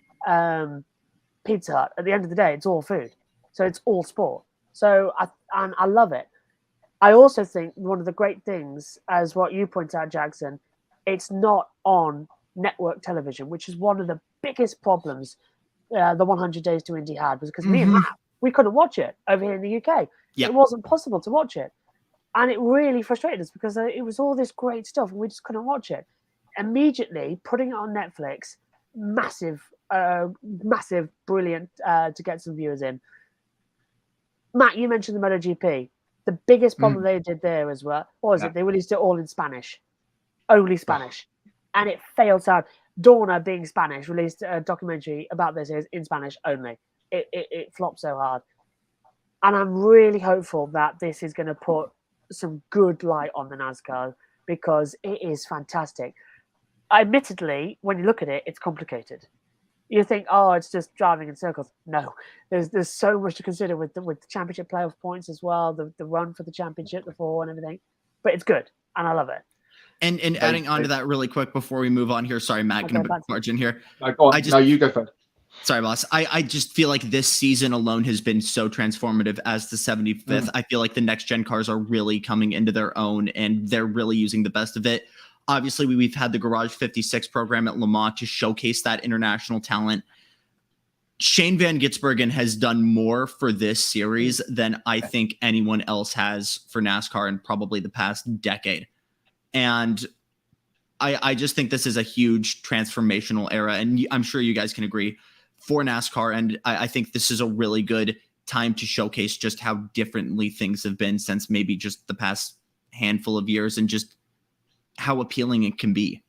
Pizza Hut. At the end of the day, it's all food. So it's all sport. So I love it. I also think one of the great things, as what you point out, Jackson, it's not on network television, which is one of the biggest problems the 100 Days to Indy had, was because me and Matt, we couldn't watch it over here in the UK. Yep. It wasn't possible to watch it. And it really frustrated us because it was all this great stuff and we just couldn't watch it. Immediately putting it on Netflix, massive, brilliant to get some viewers in. Matt, you mentioned the MotoGP. The biggest problem they did there as well, what was it? They released it all in Spanish, only Spanish, and it failed out. Dorna, being Spanish, released a documentary about this in Spanish only. It flopped so hard. And I'm really hopeful that this is going to put some good light on the NASCAR, because it is fantastic. Admittedly, when you look at it, it's complicated. You think, it's just driving in circles. No, there's so much to consider with the championship playoff points as well, the run for the championship, the fall and everything. But it's good, and I love it. And adding on to that really quick before we move on here. Sorry, Matt, can I barge in here? Go on. No, you go first. Sorry, boss. I just feel like this season alone has been so transformative as the 75th. I feel like the next gen cars are really coming into their own, and they're really using the best of it. Obviously, we've had the Garage 56 program at Le Mans to showcase that international talent. Shane Van Gisbergen has done more for this series than I think anyone else has for NASCAR in probably the past decade. And I just think this is a huge transformational era, and I'm sure you guys can agree, for NASCAR. And I think this is a really good time to showcase just how differently things have been since maybe just the past handful of years, and just how appealing it can be.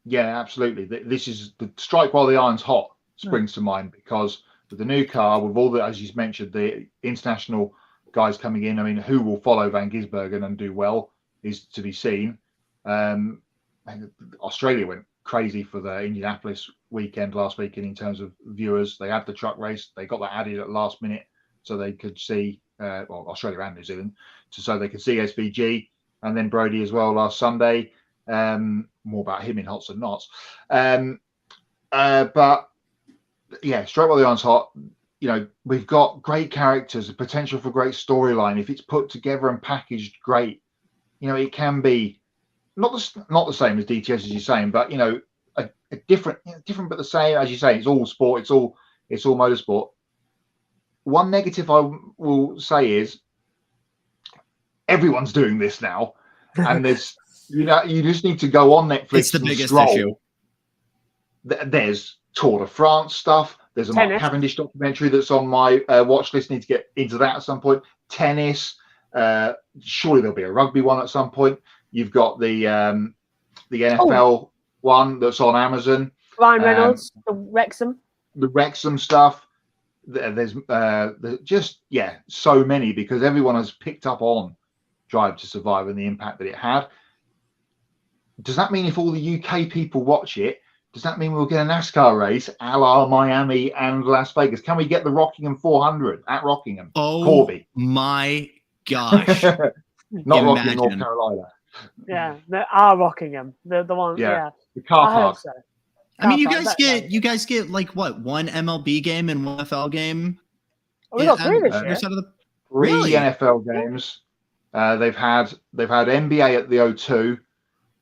Yeah, absolutely. This is the strike while the iron's hot springs to mind, because with the new car, with all the, as you mentioned, the international guys coming in, I mean, who will follow Van Gisbergen and do well is to be seen. Australia went crazy for the Indianapolis weekend last weekend in terms of viewers. They had the truck race. They got that added at last minute so they could see, Australia and New Zealand, so they could see SVG, and then Brody as well last Sunday. More about him in Hots and Knots. But yeah, straight while the iron's hot. We've got great characters, the potential for great storyline. If it's put together and packaged great, it can be not the same as DTS as you're saying, but a different but the same. As you say, it's all sport. It's all motorsport. One negative I will say is everyone's doing this now, and there's you just need to go on Netflix. It's the and biggest scroll. issue. There's Tour de France stuff. There's a Mark Cavendish documentary that's on my watch list. Need to get into that at some point. Tennis. Surely there'll be a rugby one at some point. You've got the NFL one that's on Amazon. Ryan Reynolds, the Wrexham stuff. There's just so many, because everyone has picked up on Drive to Survive and the impact that it had. Does that mean if all the UK people watch it, does that mean we'll get a NASCAR race a la Miami and Las Vegas? Can we get the Rockingham 400 at Rockingham? Oh, Corby. My gosh. Not Rockingham, North Carolina. Yeah, our Rockingham, the one. Yeah, the car park. So. I mean, you guys get like what, one MLB game and one NFL game? We got 3 this year. Three NFL games. They've had NBA at the O2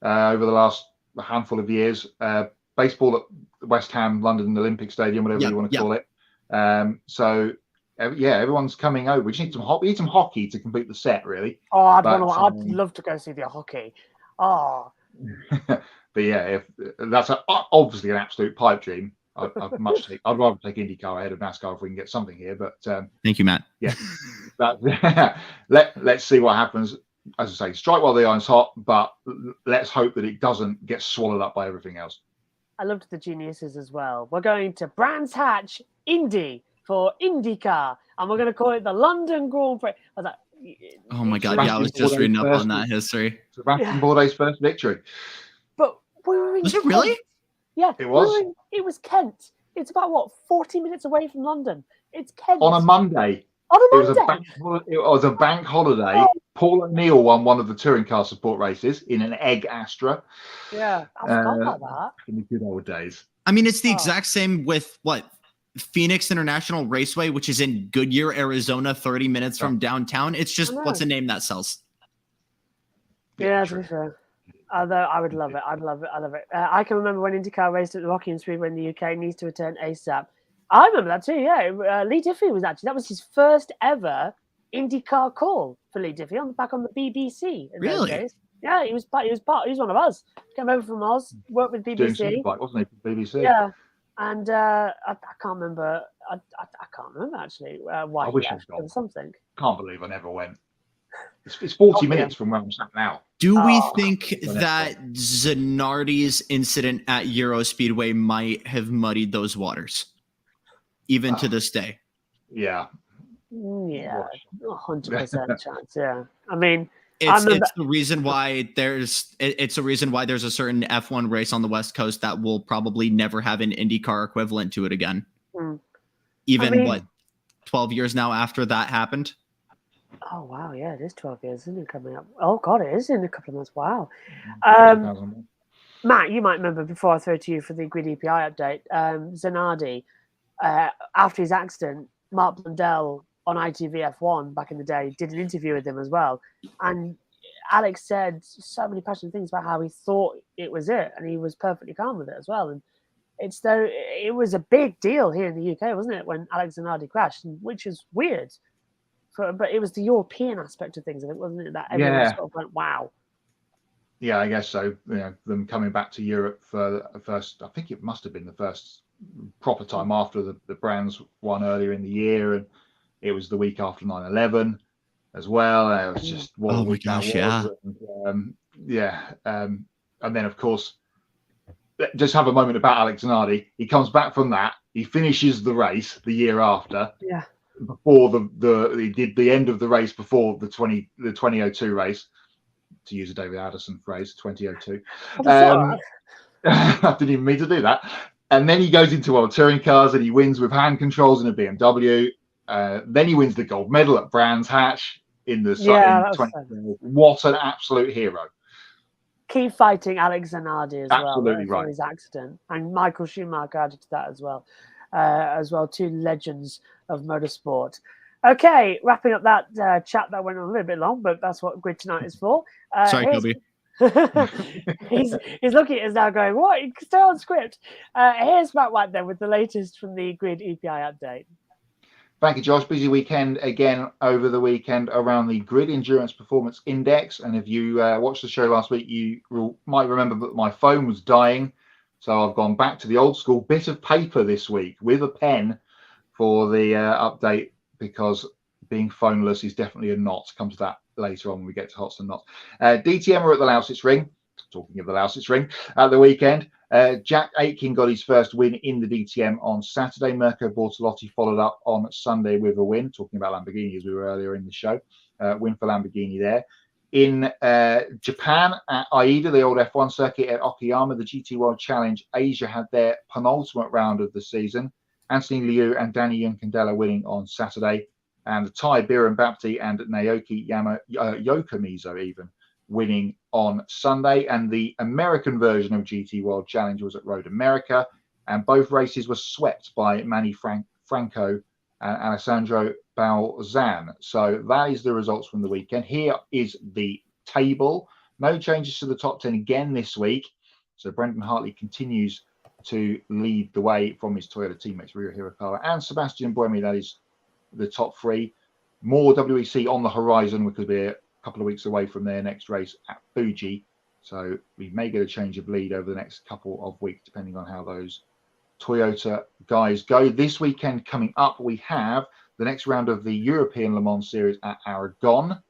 over the last handful of years. Baseball at West Ham, London Olympic Stadium, whatever you want to call it. So everyone's coming over. We just need some hockey to complete the set, really. Oh, I'd love to go see the hockey. Oh. But yeah, that's obviously an absolute pipe dream. I'd rather take IndyCar ahead of NASCAR if we can get something here. But thank you, Matt. Yeah, let's see what happens. As I say, strike while the iron's hot, but let's hope that it doesn't get swallowed up by everything else. I loved the geniuses as well. We're going to Brands Hatch Indy for IndyCar, and we're going to call it the London Grand Prix. I was like, oh my God, I was just reading up on that history. Sebastian Bourdais' first victory. But we were in Was it really? Yeah, it was. It was Kent. It's about 40 minutes away from London. It's Kent on a Monday. It was a bank holiday. Oh. Paul O'Neill won one of the touring car support races in an Egg Astra. Yeah, I forgot about that. In the good old days. I mean, it's the exact same with Phoenix International Raceway, which is in Goodyear, Arizona, 30 minutes from downtown. It's just what's a name that sells. Yeah, to be fair. Although I would love it. I'd love it. I love it. I can remember when IndyCar raced at the Rockingham Speedway in the UK, needs to return ASAP. I remember that too, yeah. Lee Diffie that was his first ever IndyCar call for Lee Diffie back on the BBC. In those days. Yeah, he was one of us. Came over from Oz, worked with BBC. Doing Superbike, wasn't he? BBC. Yeah, and I can't remember. I can't remember actually why. I wish I was gone. Something. Can't believe I never went. It's 40 minutes from where I'm sat now. Do we think that Zanardi's incident at Euro Speedway might have muddied those waters, even to this day? Yeah. Yeah, 100% chance. Yeah, I mean, it's the reason why there's a certain F1 race on the West Coast that will probably never have an IndyCar equivalent to it again. Even 12 years now after that happened. Oh wow, yeah, it is 12 years, isn't it, coming up? Oh God, it is in a couple of months. Wow. Matt, you might remember before I throw to you for the Grid EPI update, Zanardi, after his accident, Mark Blundell on ITV F1 back in the day did an interview with him as well, and Alex said so many passionate things about how he thought it was it, and he was perfectly calm with it as well. And it was a big deal here in the UK, wasn't it, when Alex Zanardi crashed, which is weird. But it was the European aspect of things, I think, wasn't it? That everyone sort of went, wow. Yeah, I guess so. Them coming back to Europe for the first, I think it must have been the first proper time after the Brands won earlier in the year, and it was the week after 9/11 as well. And it was just oh my gosh, yeah, and then of course, just have a moment about Alex Zanardi. He comes back from that. He finishes the race the year after. Yeah. Before he did the end of the race before the 2002 race, to use a David Addison phrase, 2002. I didn't even mean to do that. And then he goes into World Touring Cars and he wins with hand controls in a BMW. Then he wins the gold medal at Brands Hatch in the 2012. What an absolute hero! keep fighting Alex Zanardi Absolutely for right. his accident, and Michael Schumacher added to that as well. Two legends of motorsport. Okay, wrapping up that chat that went on a little bit long, but that's what Grid Tonight is for. Sorry, Kobe. he's looking at us now going, what? Stay on script. Here's Matt White then with the latest from the Grid EPI update. Thank you, Josh. Busy weekend again over the weekend around the Grid Endurance Performance Index. And if you watched the show last week, you might remember that my phone was dying. So I've gone back to the old school bit of paper this week with a pen for the update, because being phoneless is definitely a knot. Come to that later on when we get to Hots and Knots. DTM are at the Lausitz Ring. Talking of the Lausitz Ring, at the weekend, Jack Aitken got his first win in the DTM on Saturday. Mirko Bortolotti followed up on Sunday with a win. Talking about Lamborghini as we were earlier in the show. Win for Lamborghini there. In Japan, at AIDA, the old F1 circuit at Okayama, the GT World Challenge Asia had their penultimate round of the season. Anthony Liu and Danny Yuncandela winning on Saturday. And the Thai Biren Bapti and Naoki Yokomizo even winning on Sunday. And the American version of GT World Challenge was at Road America, and both races were swept by Manny Franco and Alessandro Balzan. So that is the results from the weekend. Here is the table. No changes to the top 10 again this week. So Brendan Hartley continues to lead the way from his Toyota teammates Ryo Hirakawa and Sebastian Buemi. That is the top three. More WEC on the horizon. We could be a couple of weeks away from their next race at Fuji, so we may get a change of lead over the next couple of weeks depending on how those Toyota guys go. This weekend coming up, we have the next round of the European Le Mans Series at Aragon.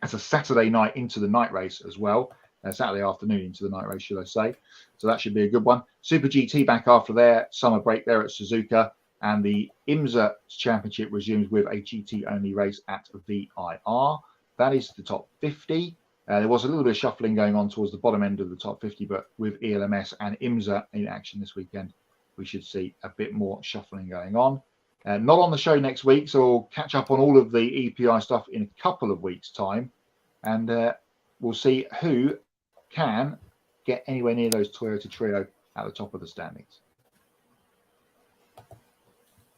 That's a Saturday night into the night race as well. Saturday afternoon into the night race, should I say. So that should be a good one. Super GT back after their summer break there at Suzuka. And the IMSA Championship resumes with a GT-only race at VIR. That is the top 50. There was a little bit of shuffling going on towards the bottom end of the top 50, but with ELMS and IMSA in action this weekend, we should see a bit more shuffling going on. Not on the show next week, so we'll catch up on all of the EPI stuff in a couple of weeks' time. And we'll see who can get anywhere near those Toyota trio at the top of the standings.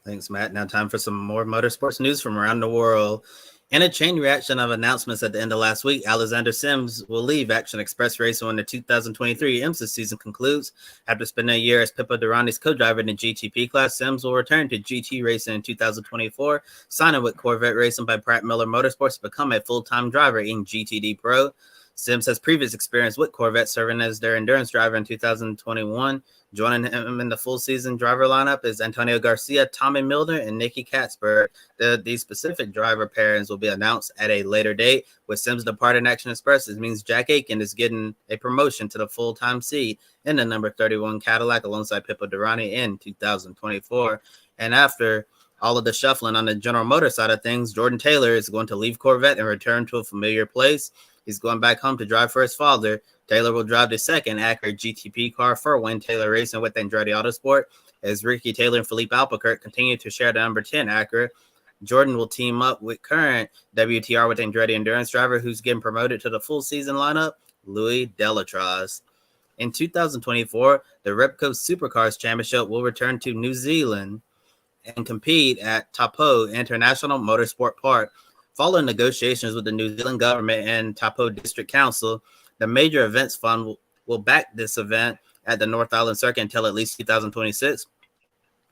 Thanks, Matt. Now time for some more motorsports news from around the world. In a chain reaction of announcements at the end of last week, Alexander Sims will leave Action Express Racing when the 2023 IMSA season concludes. After spending a year as Pippo Durrani's co-driver in the GTP class, Sims will return to GT racing in 2024, signing with Corvette Racing by Pratt Miller Motorsports to become a full-time driver in GTD Pro. Sims has previous experience with Corvette, serving as their endurance driver in 2021. Joining him in the full season driver lineup is Antonio Garcia, Tommy Milner, and Nicky Katzberg. These specific driver pairings will be announced at a later date. With Sims departing Action Express, it means Jack Aitken is getting a promotion to the full-time seat in the number 31 Cadillac alongside Pippo Durrani in 2024. And after all of the shuffling on the General Motors side of things, Jordan Taylor is going to leave Corvette and return to a familiar place. He's going back home to drive for his father. Taylor will drive the second Acura GTP car for Wayne Taylor Racing with Andretti Autosport, as Ricky Taylor and Philippe Albuquerque continue to share the number 10 Acura. Jordan will team up with current WTR with Andretti endurance driver who's getting promoted to the full season lineup, Louis Delatraz. In 2024, the Repco Supercars Championship will return to New Zealand and compete at Taupo International Motorsport Park. Following negotiations with the New Zealand government and Taupo District Council, the Major Events Fund will back this event at the North Island Circuit until at least 2026.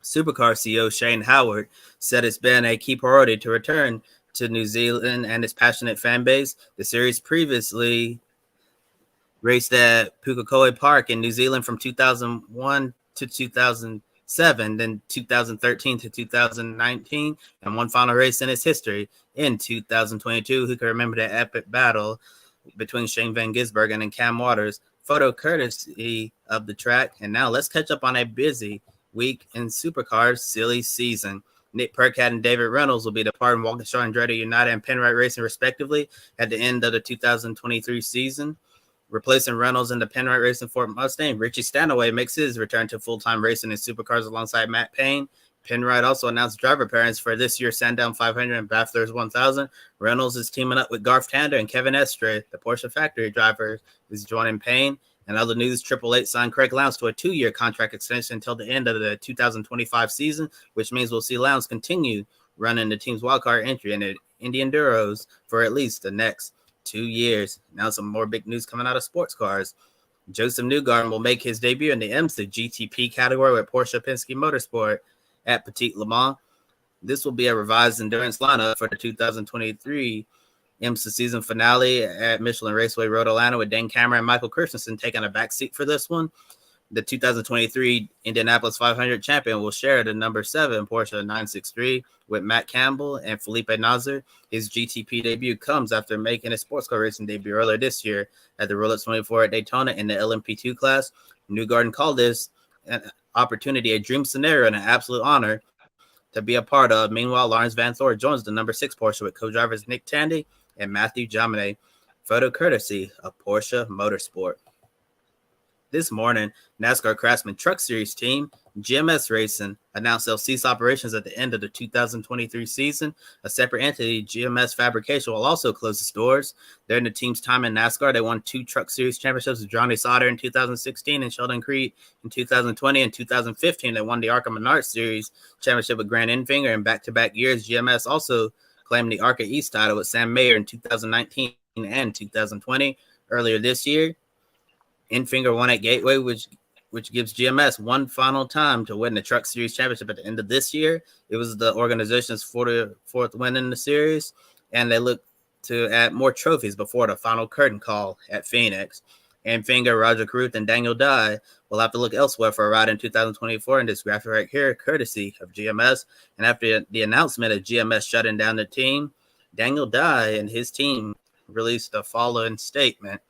Supercar CEO Shane Howard said it's been a key priority to return to New Zealand and its passionate fan base. The series previously raced at Pukekohe Park in New Zealand from 2001 to 2007, then 2013 to 2019, and one final race in its history in 2022. Who can remember the epic battle between Shane Van Gisbergen and Cam Waters? Photo courtesy of the track. And now let's catch up on a busy week in Supercars silly season. Nick Percat and David Reynolds will be departing Waukesha Andretti United and Penrite Racing respectively at the end of the 2023 season. Replacing Reynolds in the Penrite Racing Ford Mustang, Richie Stanaway makes his return to full-time racing in Supercars alongside Matt Payne. Penrite also announced driver pairings for this year's Sandown 500 and Bathurst 1000. Reynolds is teaming up with Garth Tander and Kevin Estre. The Porsche factory driver is joining Payne. And other news, Triple Eight signed Craig Lowndes to a 2-year contract extension until the end of the 2025 season, which means we'll see Lowndes continue running the team's wildcard entry in the Indy Enduros for at least the next 2 years. Now some more big news coming out of sports cars. Joseph Newgarden will make his debut in the IMSA GTP category with Porsche Penske Motorsport at Petit Le Mans. This will be a revised endurance lineup for the 2023 IMSA season finale at Michelin Raceway Road Atlanta, with Dan Cameron and Michael Christensen taking a backseat for this one. The 2023 Indianapolis 500 champion will share the number 7 Porsche 963 with Matt Campbell and Felipe Nasr. His GTP debut comes after making his sports car racing debut earlier this year at the Rolex 24 at Daytona in the LMP2 class. Newgarden called this an opportunity, a dream scenario, and an absolute honor to be a part of. Meanwhile, Lawrence Van Thor joins the number 6 Porsche with co-drivers Nick Tandy and Matthew Jaminet. Photo courtesy of Porsche Motorsport. This morning, NASCAR Craftsman Truck Series team GMS Racing announced they'll cease operations at the end of the 2023 season. A separate entity, GMS Fabrication, will also close its doors. During the team's time in NASCAR, they won 2 Truck Series championships with Johnny Sauter in 2016 and Sheldon Creed in 2020. In 2015, they won the ARCA Menard Series championship with Grant Enfinger. In back-to-back years, GMS also claimed the ARCA East title with Sam Mayer in 2019 and 2020. Earlier this year, Enfinger won at Gateway, which gives GMS one final time to win the Truck Series championship at the end of this year. It was the organization's 44th win in the series, and they look to add more trophies before the final curtain call at Phoenix. Enfinger, Roger Carruth, and Daniel Dye will have to look elsewhere for a ride in 2024 in this graphic right here, courtesy of GMS. And after the announcement of GMS shutting down the team, Daniel Dye and his team released the following statement.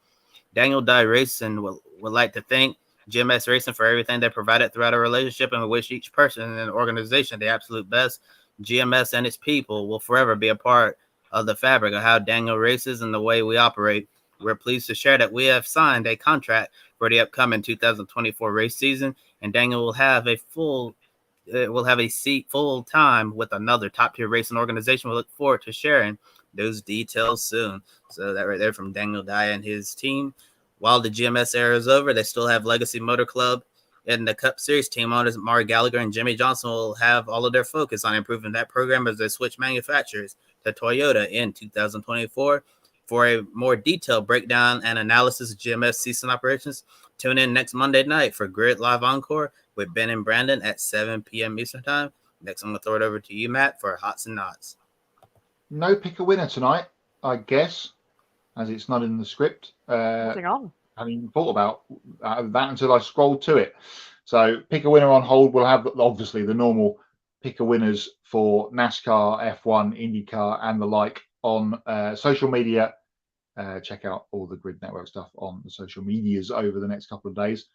Daniel Dye Racing would like to thank GMS Racing for everything they provided throughout our relationship, and we wish each person in the organization the absolute best. GMS and its people will forever be a part of the fabric of how Daniel races and the way we operate. We're pleased to share that we have signed a contract for the upcoming 2024 race season, and Daniel will have a seat full time with another top tier racing organization. We look forward to sharing those details soon. So that right there from Daniel Dye and his team. While the GMS era is over, they still have Legacy Motor Club and the Cup Series team owners Mari Gallagher and Jimmy Johnson will have all of their focus on improving that program as they switch manufacturers to Toyota in 2024. For a more detailed breakdown and analysis of GMS season operations, tune in next Monday night for Grid Live Encore with Ben and Brandon at 7 p.m. Eastern Time. Next, I'm going to throw it over to you, Matt, for Hots and Knots. No pick a winner tonight, I guess, as it's not in the script. Moving on. I hadn't even thought about that until I scrolled to it. So pick a winner on hold. We'll have obviously the normal pick a winners for NASCAR, F1, IndyCar, and the like on social media. Check out all the Grid Network stuff on the social medias over the next couple of days.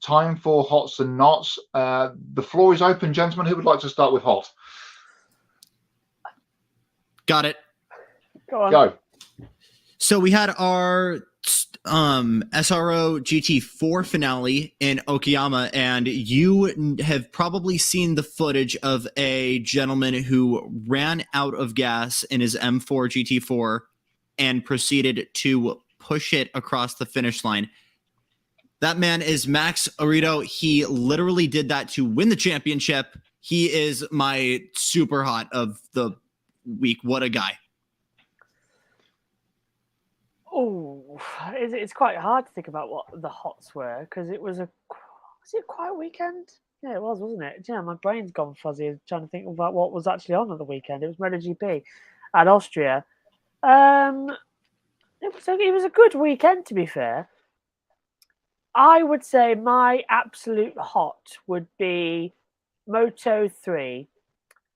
Time for Hots and Knots. The floor is open, gentlemen. Who would like to start with Hot? Got it. Go on. Go. So we had our SRO GT4 finale in Okayama, and you have probably seen the footage of a gentleman who ran out of gas in his M4 GT4 and proceeded to push it across the finish line. That man is Max Arito. He literally did that to win the championship. He is my super hot of the week. What a guy. Oh, it's quite hard to think about what the hots were because was it a quiet weekend? Yeah, it was, wasn't it? Yeah, my brain's gone fuzzy trying to think about what was actually on the weekend. It was MotoGP at Austria. It was a good weekend, to be fair. I would say my absolute hot would be Moto 3.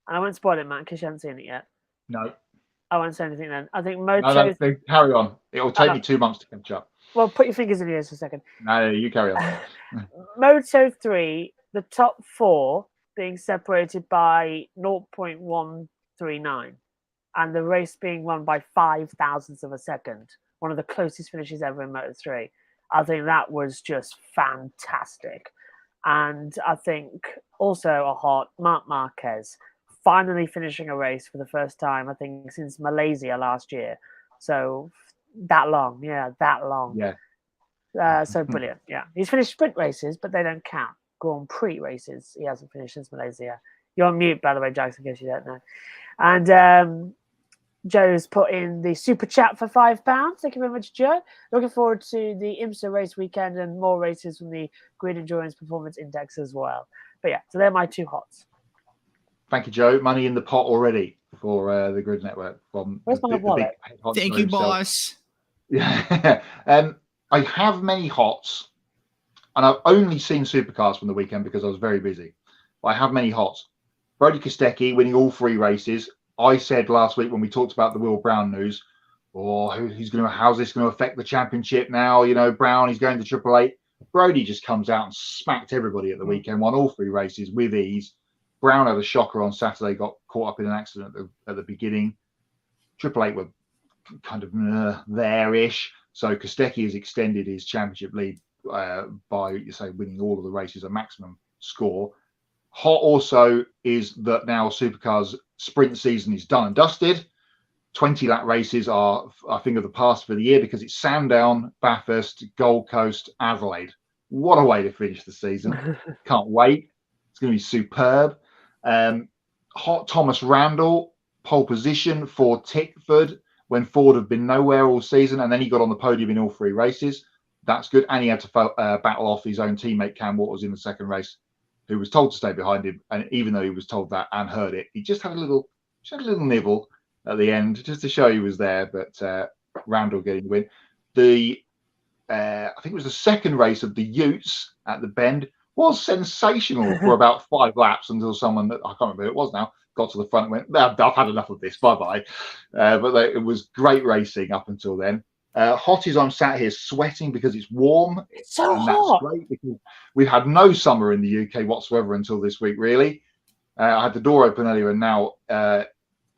And I won't spoil it, Matt, because you haven't seen it yet. No. I won't say anything then. I think Moto... No, carry on. It will take me 2 months to catch up. Well, put your fingers in your ears for a second. No, you carry on. Moto 3, the top 4 being separated by 0.139. And the race being won by 5 thousandths of a second. One of the closest finishes ever in Moto 3. I think that was just fantastic. And I think also a hot Marc Marquez finally finishing a race for the first time, I think, since Malaysia last year. So that long. Yeah. So brilliant. Yeah. He's finished sprint races, but they don't count. Grand Prix races, he hasn't finished since Malaysia. You're on mute, by the way, Jackson, in case you don't know. And Joe's put in the super chat for £5. Thank you very much, Joe. Looking forward to the IMSA race weekend and more races from the Grid Endurance Performance Index as well. But yeah, so they're my two hots. Thank you, Joe. Money in the pot already for the Grid Network. Where's my wallet? Thank you, boss. Yeah. I have many hots, and I've only seen supercars from the weekend because I was very busy. But I have many hots. Brody Kostecki winning all 3 races. I said last week when we talked about the Will Brown news, how's this going to affect the championship now? You know, Brown, he's going to Triple Eight. Brody just comes out and smacked everybody at the weekend, won all 3 races with ease. Brown had a shocker on Saturday, got caught up in an accident at the beginning. Triple Eight were kind of there-ish. So Kostecki has extended his championship lead by, winning all of the races, a maximum score. Hot also is that now Supercars sprint season is done and dusted. 20-lap races are, I think, of the past for the year because it's Sandown, Bathurst, Gold Coast, Adelaide. What a way to finish the season. Can't wait. It's going to be superb. Hot Thomas Randall, pole position for Tickford when Ford have been nowhere all season, and then he got on the podium in all 3 races. That's good. And he had to battle off his own teammate Cam Waters in the second race, who was told to stay behind him. And even though he was told that and heard it, he just had a little nibble at the end just to show he was there. But Randall getting the win. I think it was the second race of the Utes at the Bend was sensational for about 5 laps until someone that I can't remember who it was now got to the front and went, I've had enough of this, bye-bye. It was great racing up until then. Hot is I'm sat here sweating because it's warm. It's so and hot. That's great because we've had no summer in the UK whatsoever until this week, really. I had the door open earlier and now I've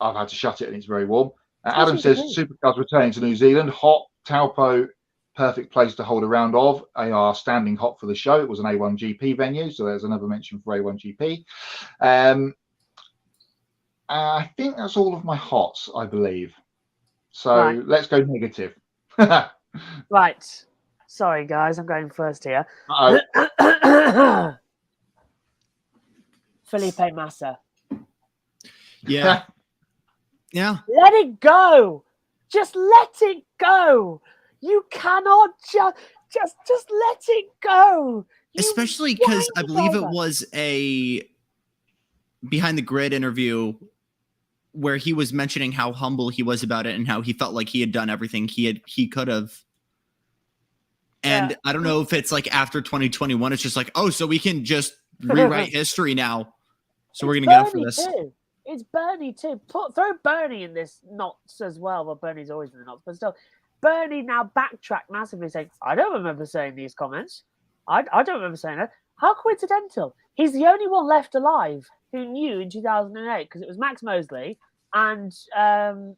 had to shut it and it's very warm. Adam says Supercars returning to New Zealand. Hot, Taupo, perfect place to hold a round of. They are standing hot for the show. It was an A1GP venue, so there's another mention for A1GP. I think that's all of my hots, I believe. So Let's go negative. Right. Sorry, guys. I'm going first here. Felipe Massa. Yeah. Yeah. Let it go. Just let it go. You cannot just let it go. Especially because I believe it was a behind the grid interview where he was mentioning how humble he was about it and how he felt like he had done everything he could have. And I don't know if it's like after 2021, it's just like, oh, so we can just rewrite history now. So we're going to go for this. Too. It's Bernie too. Throw Bernie in this knots as well. Well, Bernie's always in the knots, but still. Bernie now backtracked massively saying, I don't remember saying these comments. I don't remember saying that. How coincidental. He's the only one left alive who knew in 2008 because it was Max Mosley and Pat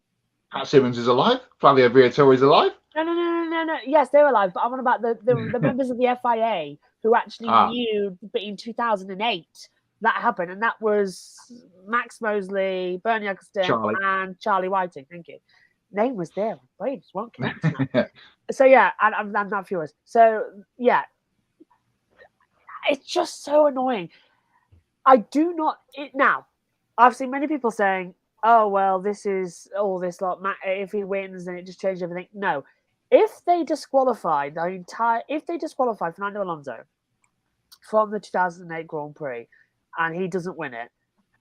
Simmons is alive. Flavio Briatore is alive. No. Yes, they're alive, but I'm on about the members of the FIA who actually knew in 2008 that happened, and that was Max Mosley, Bernie Ecclestone, and Charlie Whiting. Thank you. Name was there. Wait, just won't connect now. So yeah, and I'm not furious. So yeah, it's just so annoying. I do not now. I've seen many people saying, "Oh well, this is all this lot. If he wins, then it just changed everything." No, if they disqualified Fernando Alonso from the 2008 Grand Prix, and he doesn't win it,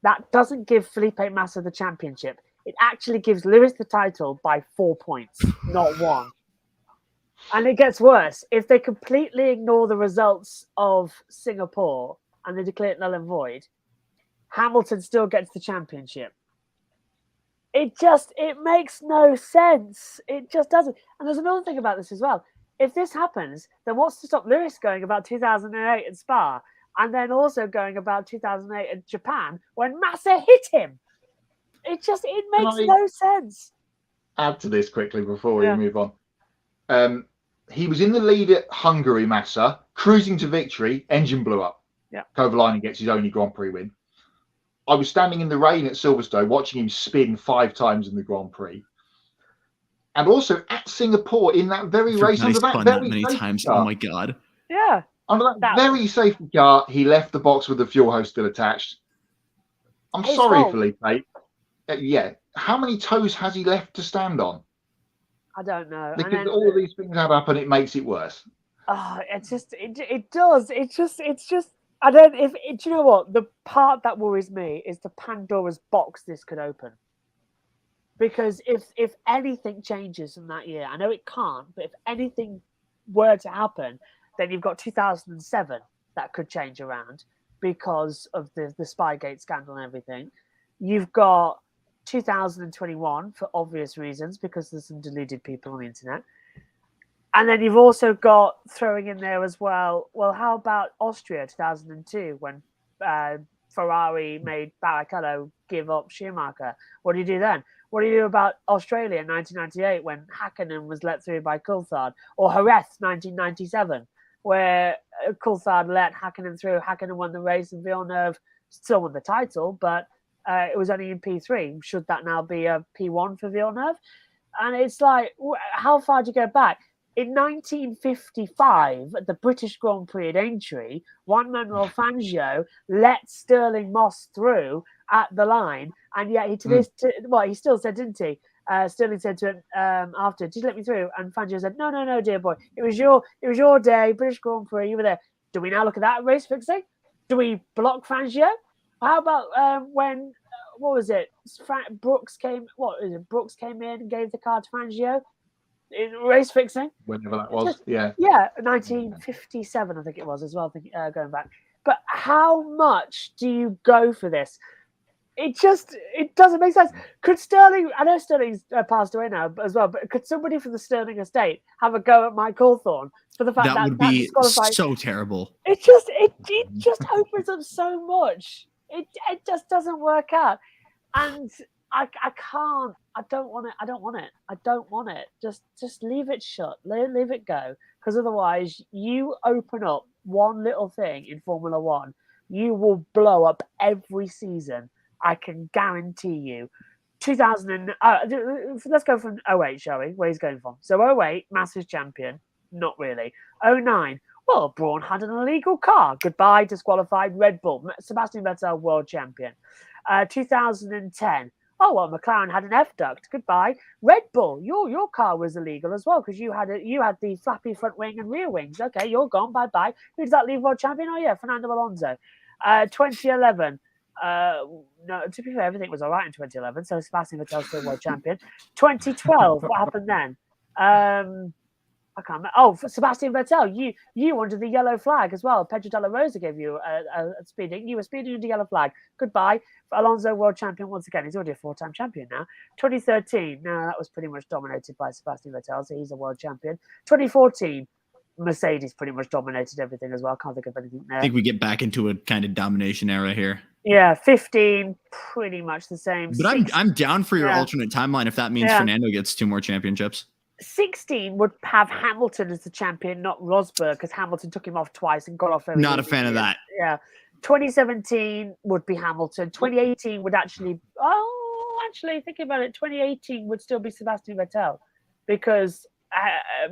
that doesn't give Felipe Massa the championship. It actually gives Lewis the title by 4 points, not 1. And it gets worse. If they completely ignore the results of Singapore and they declare it null and void, Hamilton still gets the championship. It makes no sense. It just doesn't. And there's another thing about this as well. If this happens, then what's to stop Lewis going about 2008 at Spa and then also going about 2008 at Japan when Massa hit him? It makes no sense. Add to this quickly before we move on. He was in the lead at Hungary, Massa, cruising to victory, engine blew up. Yeah. Kovalainen gets his only Grand Prix win. I was standing in the rain at Silverstone watching him spin 5 times in the Grand Prix. And also at Singapore in that very race under that very many times. car. Oh my God. Yeah. Under that very safety car, he left the box with the fuel hose still attached. I'm sorry, Felipe. Yeah. How many toes has he left to stand on? I don't know. Because all of these things add up and it makes it worse. Oh, it does. It's just. I don't. Do you know what? The part that worries me is the Pandora's box this could open. Because if anything changes in that year, I know it can't, but if anything were to happen, then you've got 2007 that could change around because of the Spygate scandal and everything. You've got 2021 for obvious reasons because there's some deluded people on the internet. And then you've also got throwing in there as well, how about Austria 2002 when Ferrari made Barrichello give up Schumacher? What do you do then? What do you do about Australia in 1998 when Hakkinen was let through by Coulthard? Or Jerez 1997 where Coulthard let Hakkinen through. Hakkinen won the race and Villeneuve still won the title, but it was only in P3. Should that now be a P1 for Villeneuve? And it's like, how far do you go back? In 1955, at the British Grand Prix at Aintree, Juan Manuel Fangio let Stirling Moss through at the line, and yet he still said, didn't he? Stirling said to him after, "Did you let me through?" And Fangio said, "No, dear boy. It was your day, British Grand Prix. You were there. Do we now look at that race fixing? Do we block Fangio? How about when what was it? Brooks came. What is it? Brooks came in and gave the car to Fangio." In race fixing, whenever that was, yeah, 1957, I think it was as well. Going back, but how much do you go for this? It doesn't make sense. Could Sterling? I know Sterling's passed away now as well, but could somebody from the Sterling estate have a go at Mike Hawthorne for the fact that would be so terrible? It just opens up so much. It just doesn't work out, and I can't. I don't want it. Just leave it shut. Leave it go. Because otherwise, you open up one little thing in Formula One, you will blow up every season. I can guarantee you. 2000. Let's go from 08, shall we? Where he's going from. So 08, Masters champion. Not really. 09. Well, Braun had an illegal car. Goodbye, disqualified. Red Bull. Sebastian Vettel, world champion. 2010. Oh, well, McLaren had an F duct. Goodbye. Red Bull, your car was illegal as well because you had the flappy front wing and rear wings. Okay, you're gone. Bye-bye. Who does that leave world champion? Oh, yeah, Fernando Alonso. 2011. No, to be fair, everything was all right in 2011, so Sebastian Vettel still world champion. 2012, what happened then? I can't remember. Oh, for Sebastian Vettel, you under the yellow flag as well. Pedro Della Rosa gave you a speeding. You were speeding under yellow flag. Goodbye. Alonso, world champion once again. He's already a 4-time champion now. 2013, no, that was pretty much dominated by Sebastian Vettel, so he's a world champion. 2014, Mercedes pretty much dominated everything as well. Can't think of anything there. I think we get back into a kind of domination era here. Yeah, 15, pretty much the same. But I'm down for your alternate timeline if that means Fernando gets 2 more championships. 16 would have Hamilton as the champion, not Rosberg, because Hamilton took him off twice and got off. Not a fan of that. Yeah. 2017 would be Hamilton. 2018 would actually thinking about it, 2018 would still be Sebastian Vettel because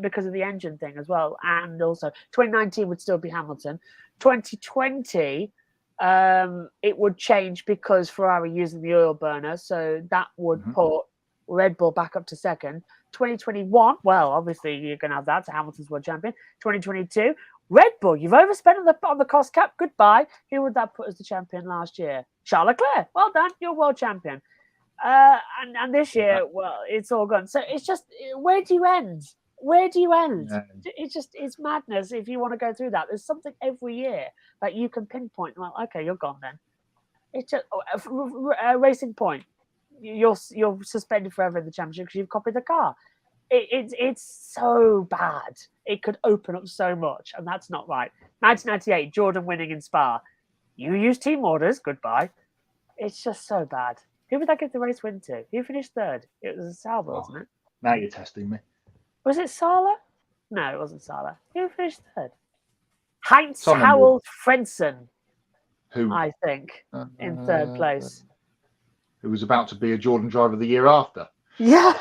of the engine thing as well. And also 2019 would still be Hamilton. 2020, it would change because Ferrari using the oil burner. So that would put Red Bull back up to second. 2021, well, obviously you're going to have that. So Hamilton's world champion. 2022, Red Bull, you've overspent on the cost cap. Goodbye. Who would that put as the champion last year? Charles Leclerc. Well done. You're world champion. And this year, well, it's all gone. So it's just, where do you end? Where do you end? It's madness if you want to go through that. There's something every year that you can pinpoint. Well, okay, you're gone then. It's just Racing Point. You're suspended forever in the championship because you've copied the car. It's so bad. It could open up so much, and that's not right. 1998, Jordan winning in Spa. You use team orders. Goodbye. It's just so bad. Who would that give the race win to? Who finished third? It was Sauber, wasn't it? Now you're testing me. Was it Sala? No, it wasn't Sala. Who finished third? Heinz Howell Frentzen. who I think, in third place. Who was about to be a Jordan Driver of the Year after. Yeah,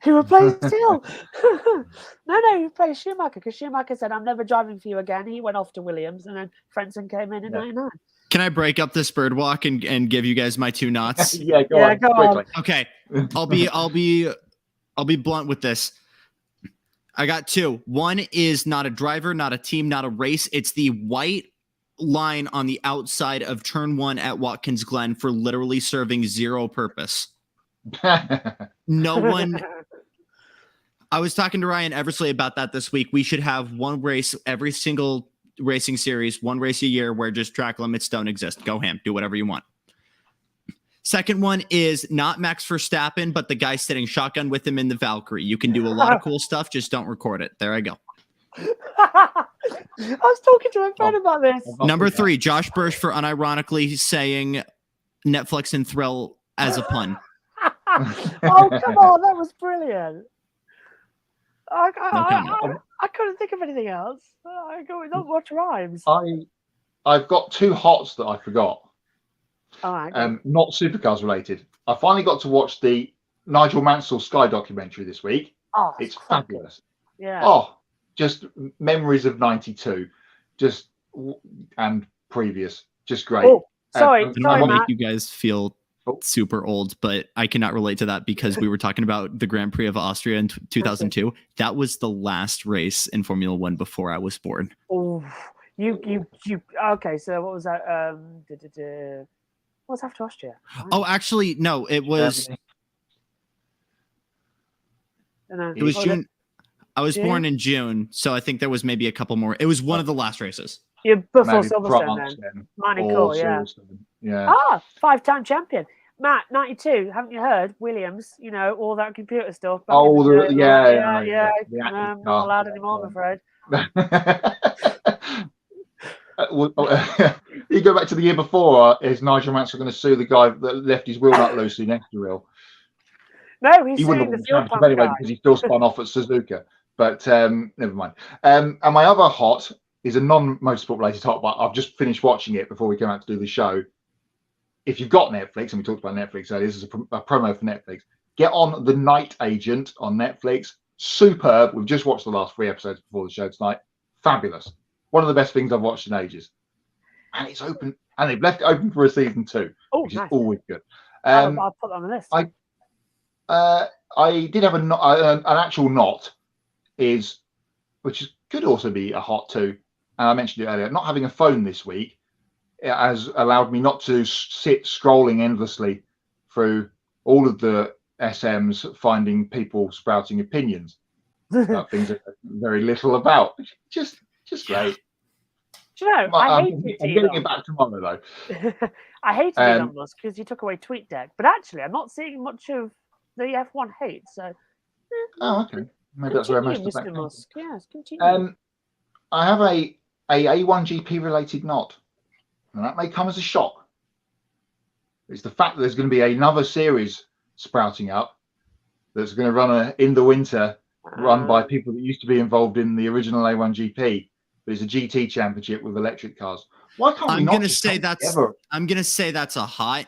he replaced Hill. No, he replaced Schumacher because Schumacher said, "I'm never driving for you again." He went off to Williams, and then Frentzen came in 99. Can I break up this bird walk and give you guys my two knots? Go on. Okay, I'll be blunt with this. I got two. One is not a driver, not a team, not a race. It's the white line on the outside of turn 1 at Watkins Glen for literally serving zero purpose. No one. I was talking to Ryan Eversley about that this week. We should have one race every single racing series, one race a year where just track limits don't exist. Go ham, do whatever you want. Second one is not Max Verstappen, but the guy sitting shotgun with him in the Valkyrie. You can do a lot of cool stuff, just don't record it. There I go. I was talking to a friend about this. Number 3, Josh Burch for unironically saying Netflix and Thrill as a pun. Oh, come on, that was brilliant. I couldn't think of anything else. I go with not much rhymes. I've got 2 hots that I forgot. All right. Not supercars related. I finally got to watch the Nigel Mansell Sky documentary this week. Oh, it's fabulous. Yeah. Oh, just memories of '92, and previous, just great. Oh, sorry, I don't Matt. make you guys feel super old, but I cannot relate to that because we were talking about the Grand Prix of Austria in 2002. That was the last race in Formula One before I was born. Oh, you. Okay, so what was that? What's after Austria? Oh, actually, no, it was. It was June. I was born in June, so I think there was maybe a couple more. It was one of the last races. Yeah, before Silverstone then. Mighty cool, yeah. Yeah. 5-time champion. Matt, 92, haven't you heard? Williams, all that computer stuff. Yeah. Not allowed anymore, I'm afraid. You go back to the year before, is Nigel Mansell going to sue the guy that left his wheel nut loose in extra reel? No, he's wouldn't suing the have fuel won pump anyway guy. because he still spun off at Suzuka. But never mind. And my other hot is a non-motorsport related hot, but I've just finished watching it before we came out to do the show. If you've got Netflix, and we talked about Netflix earlier, this is a promo for Netflix. Get on The Night Agent on Netflix. Superb. We've just watched the last 3 episodes before the show tonight. Fabulous. One of the best things I've watched in ages. And it's open, and they've left it open for a season 2, which is always good. I'll put that on the list. I did have an actual knot, which could also be a hot too. And I mentioned it earlier. Not having a phone this week has allowed me not to sit scrolling endlessly through all of the SMs, finding people sprouting opinions about things that very little about. Just great. Do you know, I hate it. I'm getting it back tomorrow though. I hated Elon Musk because he took away TweetDeck, but actually, I'm not seeing much of the F1 hate. So, oh, okay, maybe that's where most of that Mr. Musk. Yes, continue. I have a A1GP related knot, and that may come as a shock. It's the fact that there's going to be another series sprouting up that's going to run in the winter, run by people that used to be involved in the original A1GP. But it's a GT championship with electric cars. Why can't we not? I'm going to say that's a hot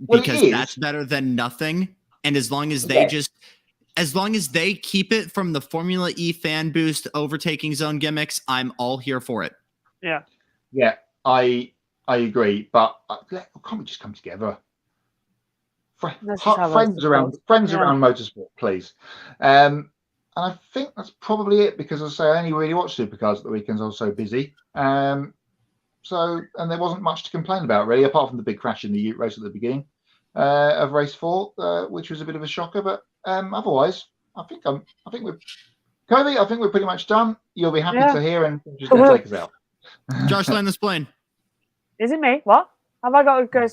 because that's better than nothing. And as long as they keep it from the Formula E fan boost overtaking zone gimmicks, I'm all here for it. Yeah. Yeah, I agree. But can't we just come together? Friends around motorsport, please. And I think that's probably it because I say I only really watch supercars at the weekends. I was so busy. And there wasn't much to complain about really, apart from the big crash in the Ute race at the beginning of race 4, which was a bit of a shocker. But otherwise, I think we're pretty much done. You'll be happy to hear, and just going to take us out. Josh, land this plane. Is it me? What? Have I got to go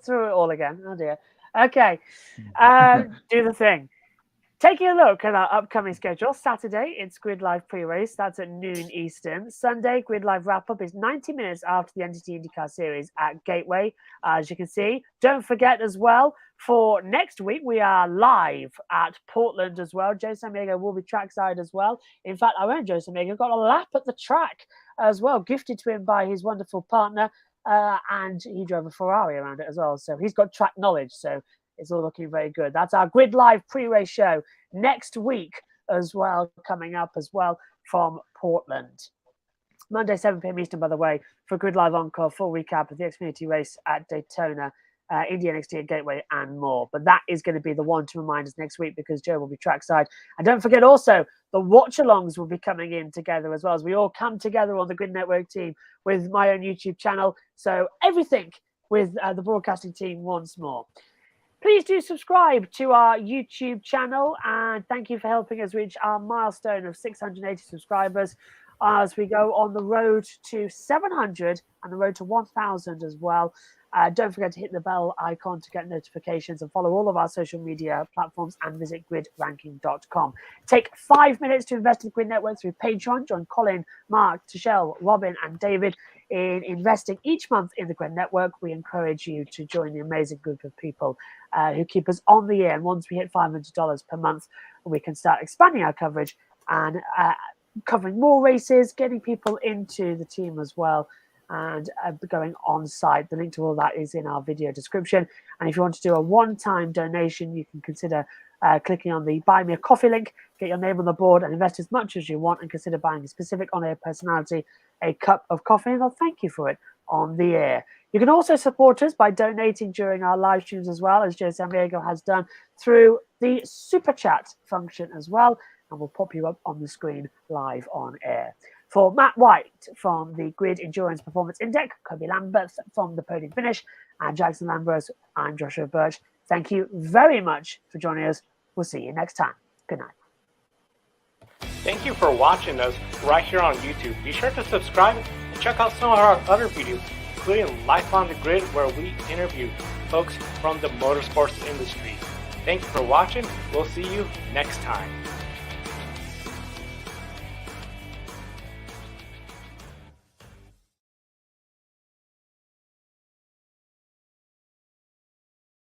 through it all again? Oh dear. Okay. Do the thing. Taking a look at our upcoming schedule, Saturday, it's Grid Live pre-race. That's at noon Eastern. Sunday, Grid Live wrap-up is 90 minutes after the NTT IndyCar Series at Gateway, as you can see. Don't forget as well, for next week, we are live at Portland as well. Joe Samego will be trackside as well. In fact, our own Joe Samego got a lap at the track as well, gifted to him by his wonderful partner, and he drove a Ferrari around it as well. So he's got track knowledge. So it's all looking very good. That's our Grid Live pre-race show next week as well, coming up as well from Portland. Monday, 7 p.m. Eastern, by the way, for Grid Live Encore, full recap of the Xfinity race at Daytona, Indy NXT at Gateway, and more. But that is going to be the one to remind us next week, because Joe will be trackside. And don't forget also, the watch-alongs will be coming in together as well, as we all come together on the Grid Network team with my own YouTube channel. So everything with the broadcasting team once more. Please do subscribe to our YouTube channel, and thank you for helping us reach our milestone of 680 subscribers as we go on the road to 700 and the road to 1,000 as well. Don't forget to hit the bell icon to get notifications, and follow all of our social media platforms, and visit gridranking.com. Take 5 minutes to invest in the Grid Network through Patreon. Join Colin, Mark, Tashelle, Robin, and David in investing each month in the Grid Network. We encourage you to join the amazing group of people who keep us on the air. And once we hit $500 per month, we can start expanding our coverage and covering more races, getting people into the team as well, and going on site. The link to all that is in our video description. And if you want to do a one-time donation, you can consider clicking on the Buy Me a Coffee link, get your name on the board, and invest as much as you want, and consider buying a specific on-air personality a cup of coffee, and they'll thank you for it on the air. You can also support us by donating during our live streams as well, as Joe Sambiego has done through the Super Chat function as well, and we'll pop you up on the screen live on air. For Matt White from the Grid Endurance Performance Index, Kobe Lambert from the Podium Finish, and Jackson Lambros, I'm Joshua Birch. Thank you very much for joining us. We'll see you next time. Good night. Thank you for watching us right here on YouTube. Be sure to subscribe and check out some of our other videos, including Life on the Grid, where we interview folks from the motorsports industry. Thank you for watching. We'll see you next time.